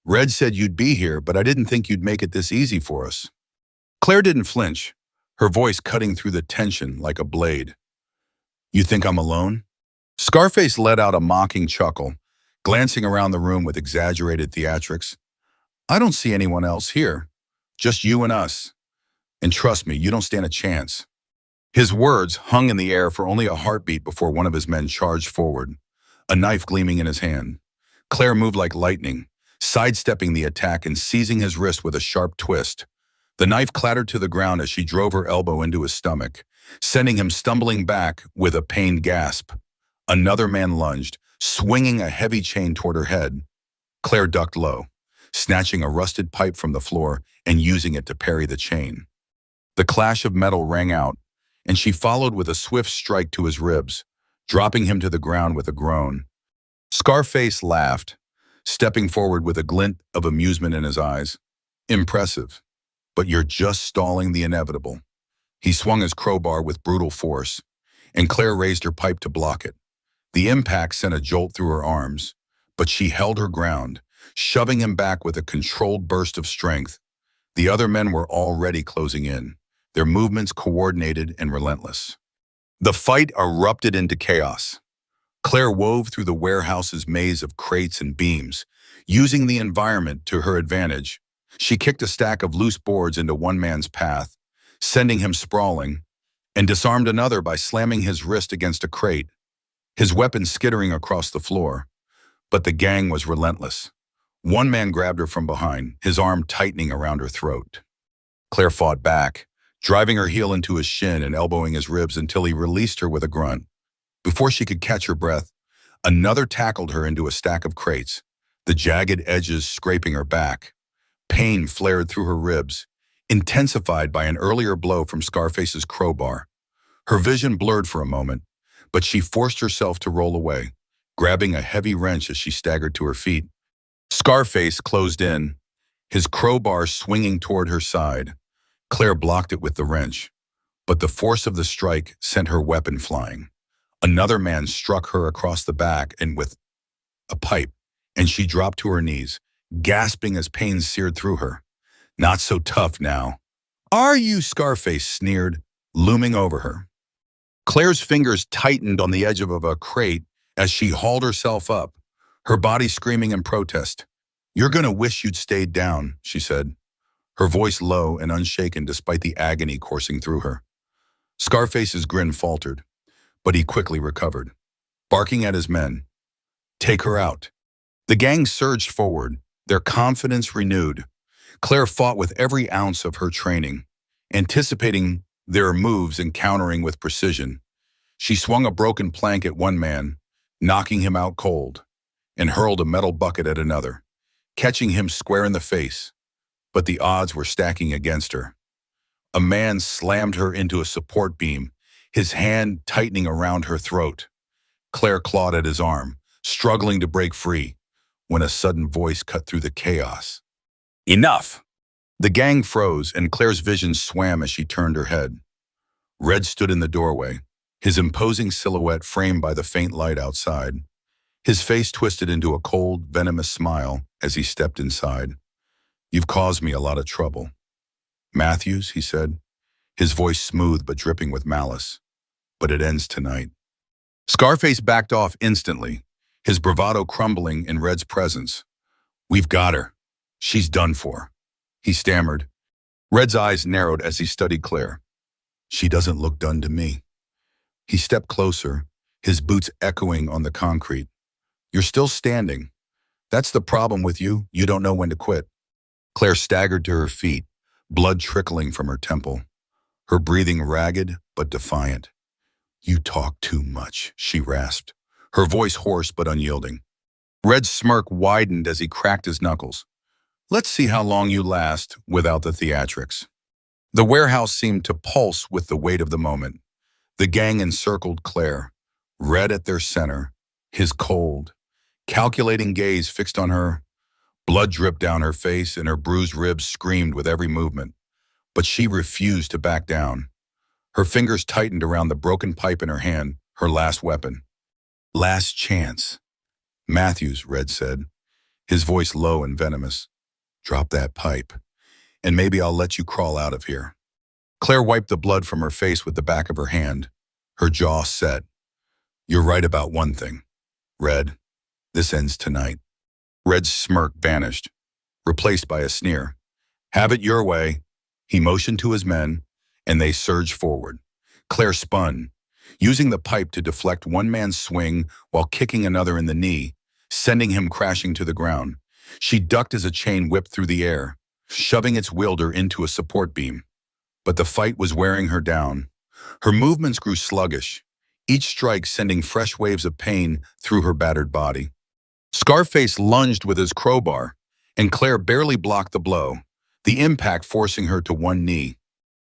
"Red said you'd be here, but I didn't think you'd make it this easy for us." Claire didn't flinch, her voice cutting through the tension like a blade. "You think I'm alone?" Scarface let out a mocking chuckle, glancing around the room with exaggerated theatrics. "I don't see anyone else here, just you and us. And trust me, you don't stand a chance." His words hung in the air for only a heartbeat before one of his men charged forward, a knife gleaming in his hand. Claire moved like lightning, sidestepping the attack and seizing his wrist with a sharp twist. The knife clattered to the ground as she drove her elbow into his stomach, sending him stumbling back with a pained gasp. Another man lunged, swinging a heavy chain toward her head. Claire ducked low, snatching a rusted pipe from the floor and using it to parry the chain. The clash of metal rang out, and she followed with a swift strike to his ribs, dropping him to the ground with a groan. Scarface laughed, stepping forward with a glint of amusement in his eyes. Impressive, but you're just stalling the inevitable. He swung his crowbar with brutal force, and Claire raised her pipe to block it. The impact sent a jolt through her arms, but she held her ground, shoving him back with a controlled burst of strength. The other men were already closing in, their movements coordinated and relentless. The fight erupted into chaos. Claire wove through the warehouse's maze of crates and beams, using the environment to her advantage. She kicked a stack of loose boards into one man's path, sending him sprawling, and disarmed another by slamming his wrist against a crate, his weapon skittering across the floor. But the gang was relentless. One man grabbed her from behind, his arm tightening around her throat. Claire fought back, driving her heel into his shin and elbowing his ribs until he released her with a grunt. Before she could catch her breath, another tackled her into a stack of crates, the jagged edges scraping her back. Pain flared through her ribs, intensified by an earlier blow from Scarface's crowbar. Her vision blurred for a moment, but she forced herself to roll away, grabbing a heavy wrench as she staggered to her feet. Scarface closed in, his crowbar swinging toward her side. Claire blocked it with the wrench, but the force of the strike sent her weapon flying. Another man struck her across the back and with a pipe, and she dropped to her knees, gasping as pain seared through her. Not so tough now. Are you? Scarface sneered, looming over her. Claire's fingers tightened on the edge of a crate as she hauled herself up, her body screaming in protest. You're gonna wish you'd stayed down, she said, her voice low and unshaken despite the agony coursing through her. Scarface's grin faltered, but he quickly recovered, barking at his men. Take her out. The gang surged forward, their confidence renewed. Claire fought with every ounce of her training, anticipating their moves and countering with precision. She swung a broken plank at one man, knocking him out cold, and hurled a metal bucket at another, catching him square in the face. But the odds were stacking against her. A man slammed her into a support beam, his hand tightening around her throat. Claire clawed at his arm, struggling to break free, when a sudden voice cut through the chaos. Enough! The gang froze, and Claire's vision swam as she turned her head. Red stood in the doorway, his imposing silhouette framed by the faint light outside. His face twisted into a cold, venomous smile as he stepped inside. You've caused me a lot of trouble. Matthews, he said, his voice smooth but dripping with malice. But it ends tonight. Scarface backed off instantly, his bravado crumbling in Red's presence. We've got her. She's done for, he stammered. Red's eyes narrowed as he studied Claire. She doesn't look done to me. He stepped closer, his boots echoing on the concrete. You're still standing. That's the problem with you. You don't know when to quit. Claire staggered to her feet, blood trickling from her temple, her breathing ragged but defiant. You talk too much, she rasped, her voice hoarse but unyielding. Red's smirk widened as he cracked his knuckles. Let's see how long you last without the theatrics. The warehouse seemed to pulse with the weight of the moment. The gang encircled Claire, Red at their center, his cold, calculating gaze fixed on her. Blood dripped down her face and her bruised ribs screamed with every movement. But she refused to back down. Her fingers tightened around the broken pipe in her hand, her last weapon. Last chance. Matthews, Red said, his voice low and venomous. Drop that pipe, and maybe I'll let you crawl out of here. Claire wiped the blood from her face with the back of her hand, her jaw set. You're right about one thing, Red. This ends tonight. Red's smirk vanished, replaced by a sneer. Have it your way. He motioned to his men, and they surged forward. Claire spun, using the pipe to deflect one man's swing while kicking another in the knee, sending him crashing to the ground. She ducked as a chain whipped through the air, shoving its wielder into a support beam. But the fight was wearing her down. Her movements grew sluggish, each strike sending fresh waves of pain through her battered body. Scarface lunged with his crowbar, and Claire barely blocked the blow, the impact forcing her to one knee.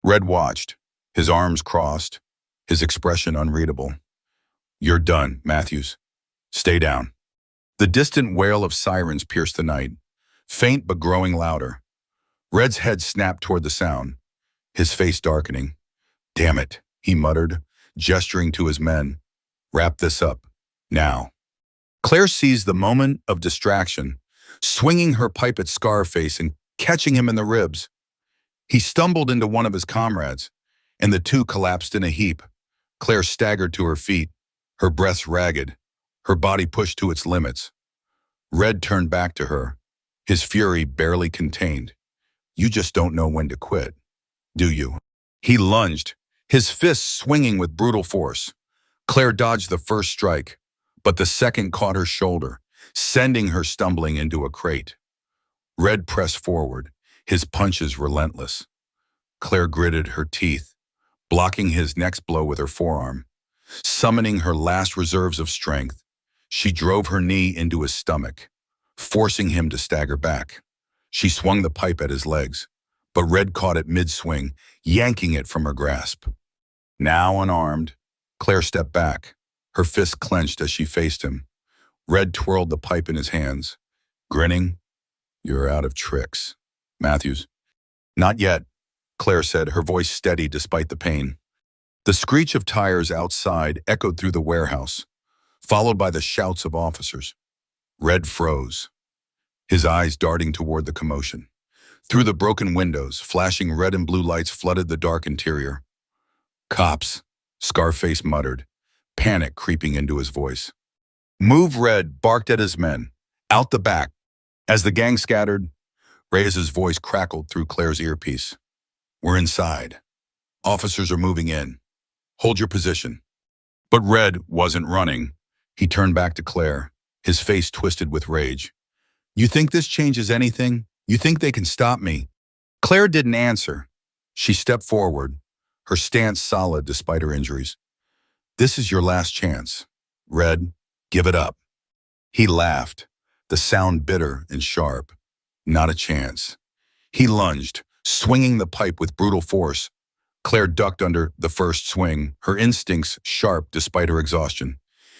Red watched, his arms crossed, his expression unreadable. "You're done, Matthews. Stay down." The distant wail of sirens pierced the night, faint but growing louder. Red's head snapped toward the sound, his face darkening. "Damn it," he muttered, gesturing to his men. "Wrap this up. Now." Claire seized the moment of distraction, swinging her pipe at Scarface and catching him in the ribs. He stumbled into one of his comrades, and the two collapsed in a heap. Claire staggered to her feet, her breath ragged, her body pushed to its limits. Red turned back to her, his fury barely contained. "You just don't know when to quit, do you?" He lunged, his fists swinging with brutal force. Claire dodged the first strike, but the second caught her shoulder, sending her stumbling into a crate. Red pressed forward, his punches relentless. Claire gritted her teeth, blocking his next blow with her forearm. Summoning her last reserves of strength, she drove her knee into his stomach, forcing him to stagger back. She swung the pipe at his legs, but Red caught it mid-swing, yanking it from her grasp. Now unarmed, Claire stepped back, her fists clenched as she faced him. Red twirled the pipe in his hands, grinning. "You're out of tricks, Matthews." "Not yet," Claire said, her voice steady despite the pain. The screech of tires outside echoed through the warehouse, followed by the shouts of officers. Red froze, his eyes darting toward the commotion. Through the broken windows, flashing red and blue lights flooded the dark interior. "Cops," Scarface muttered, panic creeping into his voice. "Move!" Red barked at his men. "Out the back." As the gang scattered, Reyes's voice crackled through Claire's earpiece. "We're inside. Officers are moving in. Hold your position." But Red wasn't running. He turned back to Claire, his face twisted with rage. "You think this changes anything? You think they can stop me?" Claire didn't answer. She stepped forward, her stance solid despite her injuries. "This is your last chance. Red, give it up." He laughed, the sound bitter and sharp. "Not a chance." He lunged, swinging the pipe with brutal force. Claire ducked under the first swing, her instincts sharp despite her exhaustion.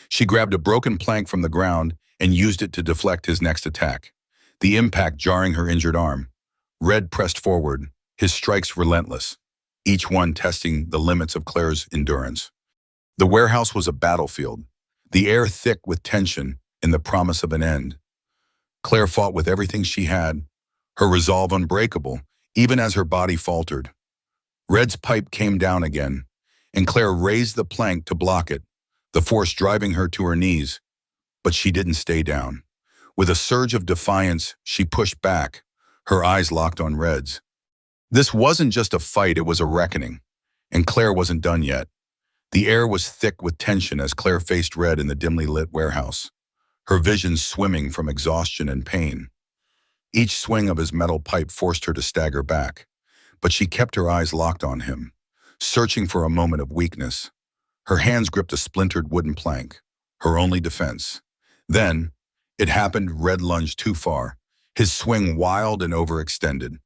She grabbed a broken plank from the ground and used it to deflect his next attack, the impact jarring her injured arm. Red pressed forward, his strikes relentless, each one testing the limits of Claire's endurance. The warehouse was a battlefield, the air thick with tension and the promise of an end. Claire fought with everything she had, her resolve unbreakable, even as her body faltered. Red's pipe came down again, and Claire raised the plank to block it, the force driving her to her knees. But she didn't stay down. With a surge of defiance, she pushed back, her eyes locked on Red's. This wasn't just a fight, it was a reckoning, and Claire wasn't done yet. The air was thick with tension as Claire faced Red in the dimly lit warehouse, her vision swimming from exhaustion and pain. Each swing of his metal pipe forced her to stagger back, but she kept her eyes locked on him, searching for a moment of weakness. Her hands gripped a splintered wooden plank, her only defense. Then, it happened. Red lunged too far, his swing wild and overextended.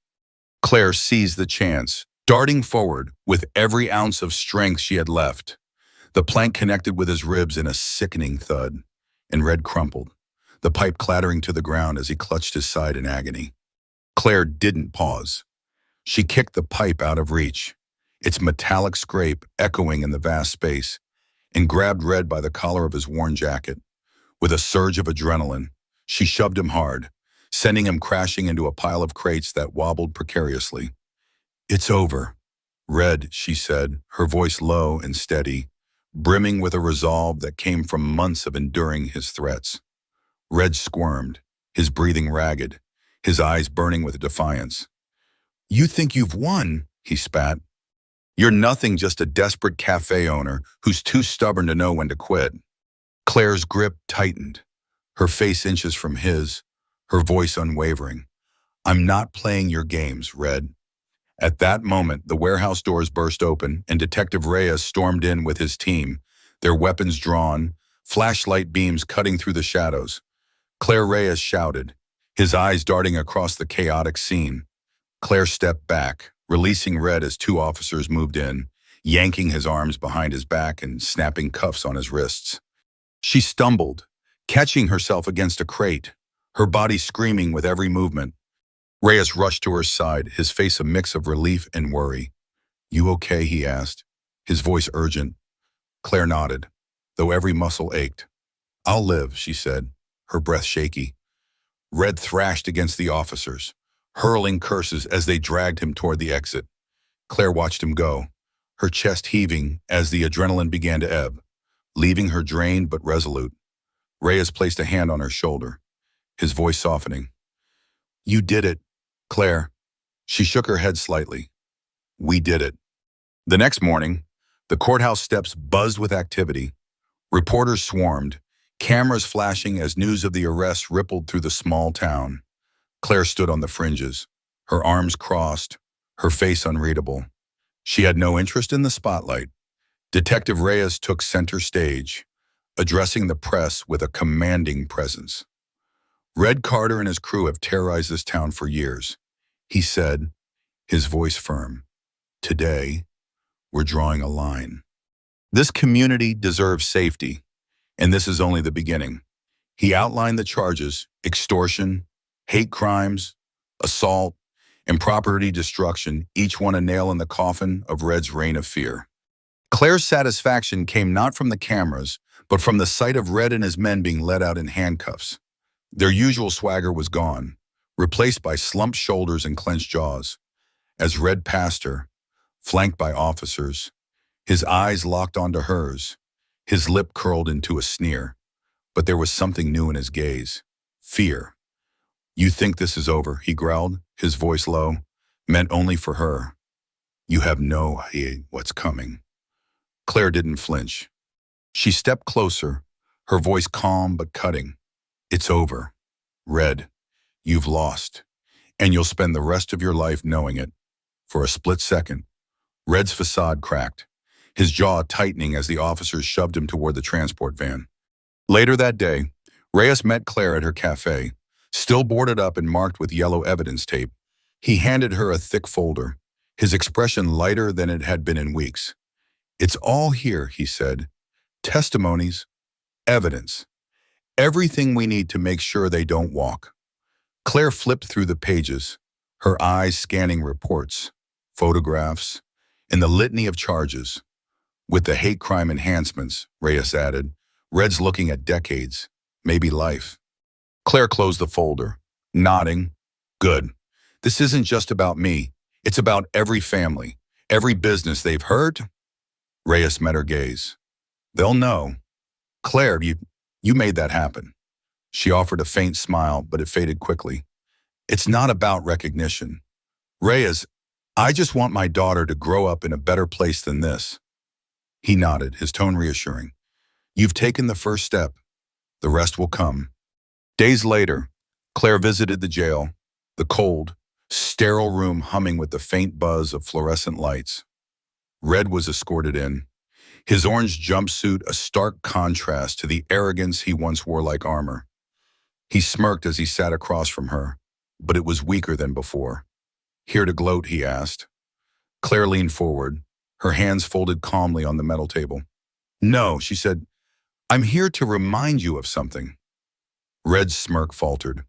Claire seized the chance, darting forward with every ounce of strength she had left. The plank connected with his ribs in a sickening thud, and Red crumpled, the pipe clattering to the ground as he clutched his side in agony. Claire didn't pause. She kicked the pipe out of reach, its metallic scrape echoing in the vast space, and grabbed Red by the collar of his worn jacket. With a surge of adrenaline, she shoved him hard, sending him crashing into a pile of crates that wobbled precariously. "It's over, Red," she said, her voice low and steady, brimming with a resolve that came from months of enduring his threats. Red squirmed, his breathing ragged, his eyes burning with defiance. "You think you've won," he spat. "You're nothing, just a desperate cafe owner who's too stubborn to know when to quit." Claire's grip tightened, her face inches from his, her voice unwavering. "I'm not playing your games, Red." At that moment, the warehouse doors burst open and Detective Reyes stormed in with his team, their weapons drawn, flashlight beams cutting through the shadows. Claire Reyes shouted, his eyes darting across the chaotic scene. Claire stepped back, releasing Red as two officers moved in, yanking his arms behind his back and snapping cuffs on his wrists. She stumbled, catching herself against a crate, her body screaming with every movement. Reyes rushed to her side, his face a mix of relief and worry. "You okay?" he asked, his voice urgent. Claire nodded, though every muscle ached. "I'll live," she said, her breath shaky. Red thrashed against the officers, hurling curses as they dragged him toward the exit. Claire watched him go, her chest heaving as the adrenaline began to ebb, leaving her drained but resolute. Reyes placed a hand on her shoulder, his voice softening. "You did it, Claire." She shook her head slightly. "We did it." The next morning, the courthouse steps buzzed with activity. Reporters swarmed, cameras flashing as news of the arrest rippled through the small town. Claire stood on the fringes, her arms crossed, her face unreadable. She had no interest in the spotlight. Detective Reyes took center stage, addressing the press with a commanding presence. "Red Carter and his crew have terrorized this town for years," he said, his voice firm. "Today, we're drawing a line. This community deserves safety, and this is only the beginning." He outlined the charges: extortion, hate crimes, assault, and property destruction, each one a nail in the coffin of Red's reign of fear. Claire's satisfaction came not from the cameras, but from the sight of Red and his men being led out in handcuffs. Their usual swagger was gone, replaced by slumped shoulders and clenched jaws. As Red passed her, flanked by officers, his eyes locked onto hers, his lip curled into a sneer. But there was something new in his gaze: fear. "You think this is over," he growled, his voice low, meant only for her. "You have no idea what's coming." Claire didn't flinch. She stepped closer, her voice calm but cutting. "It's over, Red. You've lost, and you'll spend the rest of your life knowing it." For a split second, Red's facade cracked, his jaw tightening as the officers shoved him toward the transport van. Later that day, Reyes met Claire at her cafe, still boarded up and marked with yellow evidence tape. He handed her a thick folder, his expression lighter than it had been in weeks. "It's all here," he said. "Testimonies, evidence, everything we need to make sure they don't walk." Claire flipped through the pages, her eyes scanning reports, photographs, and the litany of charges. "With the hate crime enhancements," Reyes added, "Red's looking at decades, maybe life." Claire closed the folder, nodding. "Good. This isn't just about me. It's about every family, every business they've hurt." Reyes met her gaze. "They'll know. Claire, you made that happen." She offered a faint smile, but it faded quickly. "It's not about recognition. Reyes, I just want my daughter to grow up in a better place than this." He nodded, his tone reassuring. "You've taken the first step. The rest will come." Days later, Claire visited the jail, the cold, sterile room humming with the faint buzz of fluorescent lights. Red was escorted in, his orange jumpsuit a stark contrast to the arrogance he once wore like armor. He smirked as he sat across from her, but it was weaker than before. "Here to gloat?" he asked. Claire leaned forward, her hands folded calmly on the metal table. "No," she said. "I'm here to remind you of something." Red's smirk faltered.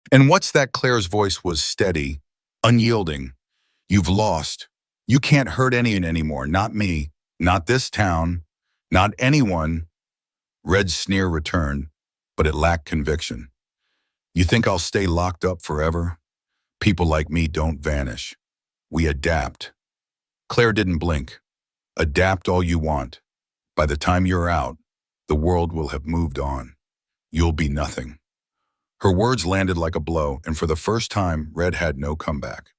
"And what's that?" Claire's voice was steady, unyielding. "You've lost. You can't hurt anyone anymore, not me, not this town, not anyone." Red's sneer returned, but it lacked conviction. "You think I'll stay locked up forever? People like me don't vanish. We adapt." Claire didn't blink. "Adapt all you want. By the time you're out, the world will have moved on. You'll be nothing." Her words landed like a blow, and for the first time, Red had no comeback.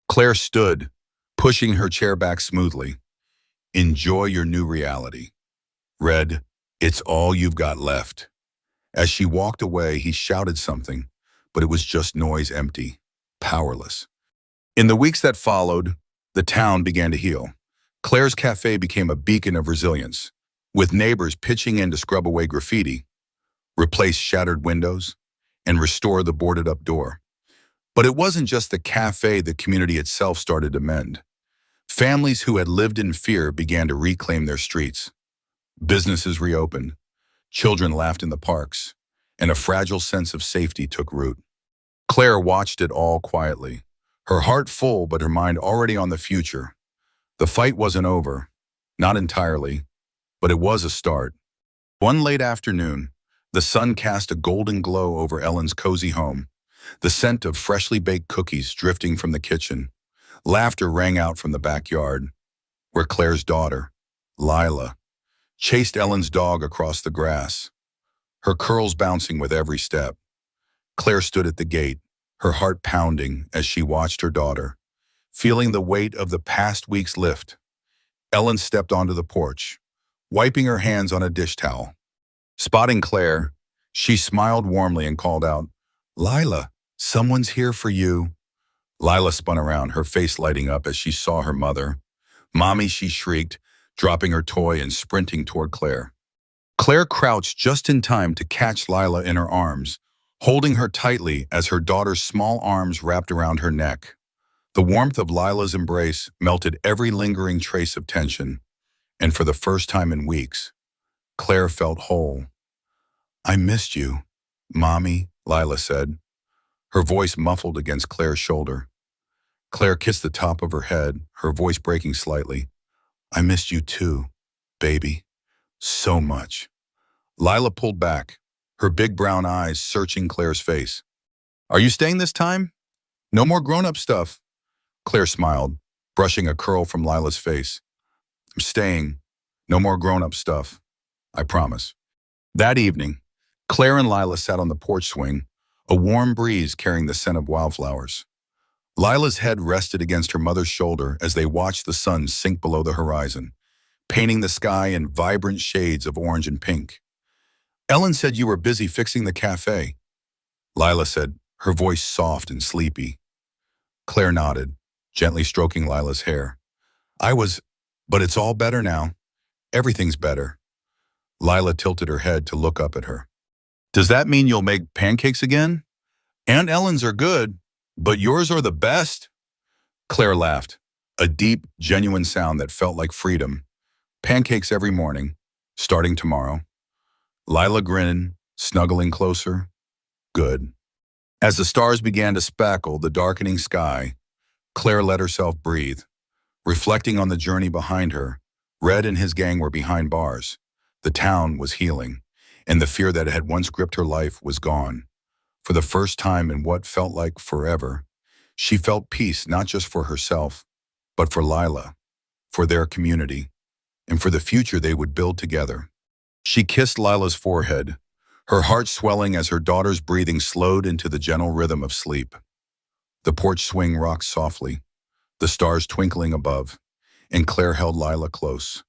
Claire stood, pushing her chair back smoothly. "Enjoy your new reality. Red, it's all you've got left." As she walked away, he shouted something, but it was just noise, empty, powerless. In the weeks that followed, the town began to heal. Claire's cafe became a beacon of resilience, with neighbors pitching in to scrub away graffiti, replace shattered windows, and restore the boarded-up door. But it wasn't just the cafe; the community itself started to mend. Families who had lived in fear began to reclaim their streets. Businesses reopened, children laughed in the parks, and a fragile sense of safety took root. Claire watched it all quietly, her heart full but her mind already on the future. The fight wasn't over, not entirely, but it was a start. One late afternoon, the sun cast a golden glow over Ellen's cozy home, the scent of freshly baked cookies drifting from the kitchen. Laughter rang out from the backyard, where Claire's daughter, Lila, chased Ellen's dog across the grass, her curls bouncing with every step. Claire stood at the gate, her heart pounding as she watched her daughter, feeling the weight of the past week's lift. Ellen stepped onto the porch, wiping her hands on a dish towel. Spotting Claire, she smiled warmly and called out, "Lila, someone's here for you." Lila spun around, her face lighting up as she saw her mother. "Mommy," she shrieked, dropping her toy and sprinting toward Claire. Claire crouched just in time to catch Lila in her arms, holding her tightly as her daughter's small arms wrapped around her neck. The warmth of Lila's embrace melted every lingering trace of tension, and for the first time in weeks, Claire felt whole. "I missed you, Mommy," Lila said, her voice muffled against Claire's shoulder. Claire kissed the top of her head, her voice breaking slightly. "I missed you too, baby. So much." Lila pulled back, her big brown eyes searching Claire's face. "Are you staying this time? No more grown-up stuff." Claire smiled, brushing a curl from Lila's face. "I'm staying. No more grown-up stuff. I promise." That evening, Claire and Lila sat on the porch swing, a warm breeze carrying the scent of wildflowers. Lila's head rested against her mother's shoulder as they watched the sun sink below the horizon, painting the sky in vibrant shades of orange and pink. "Ellen said you were busy fixing the cafe," Lila said, her voice soft and sleepy. Claire nodded, gently stroking Lila's hair. "I was, but it's all better now. Everything's better." Lila tilted her head to look up at her. "Does that mean you'll make pancakes again? Aunt Ellen's are good, but yours are the best." Claire laughed, a deep, genuine sound that felt like freedom. "Pancakes every morning, starting tomorrow." Lila grinned, snuggling closer. "Good." As the stars began to spackle the darkening sky, Claire let herself breathe. Reflecting on the journey behind her, Red and his gang were behind bars. The town was healing, and the fear that had once gripped her life was gone. For the first time in what felt like forever, she felt peace not just for herself, but for Lila, for their community, and for the future they would build together. She kissed Lila's forehead, her heart swelling as her daughter's breathing slowed into the gentle rhythm of sleep. The porch swing rocked softly, the stars twinkling above, and Claire held Lila close,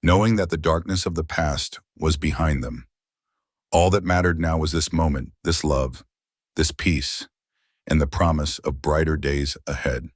knowing that the darkness of the past was behind them. All that mattered now was this moment, this love, this peace, and the promise of brighter days ahead.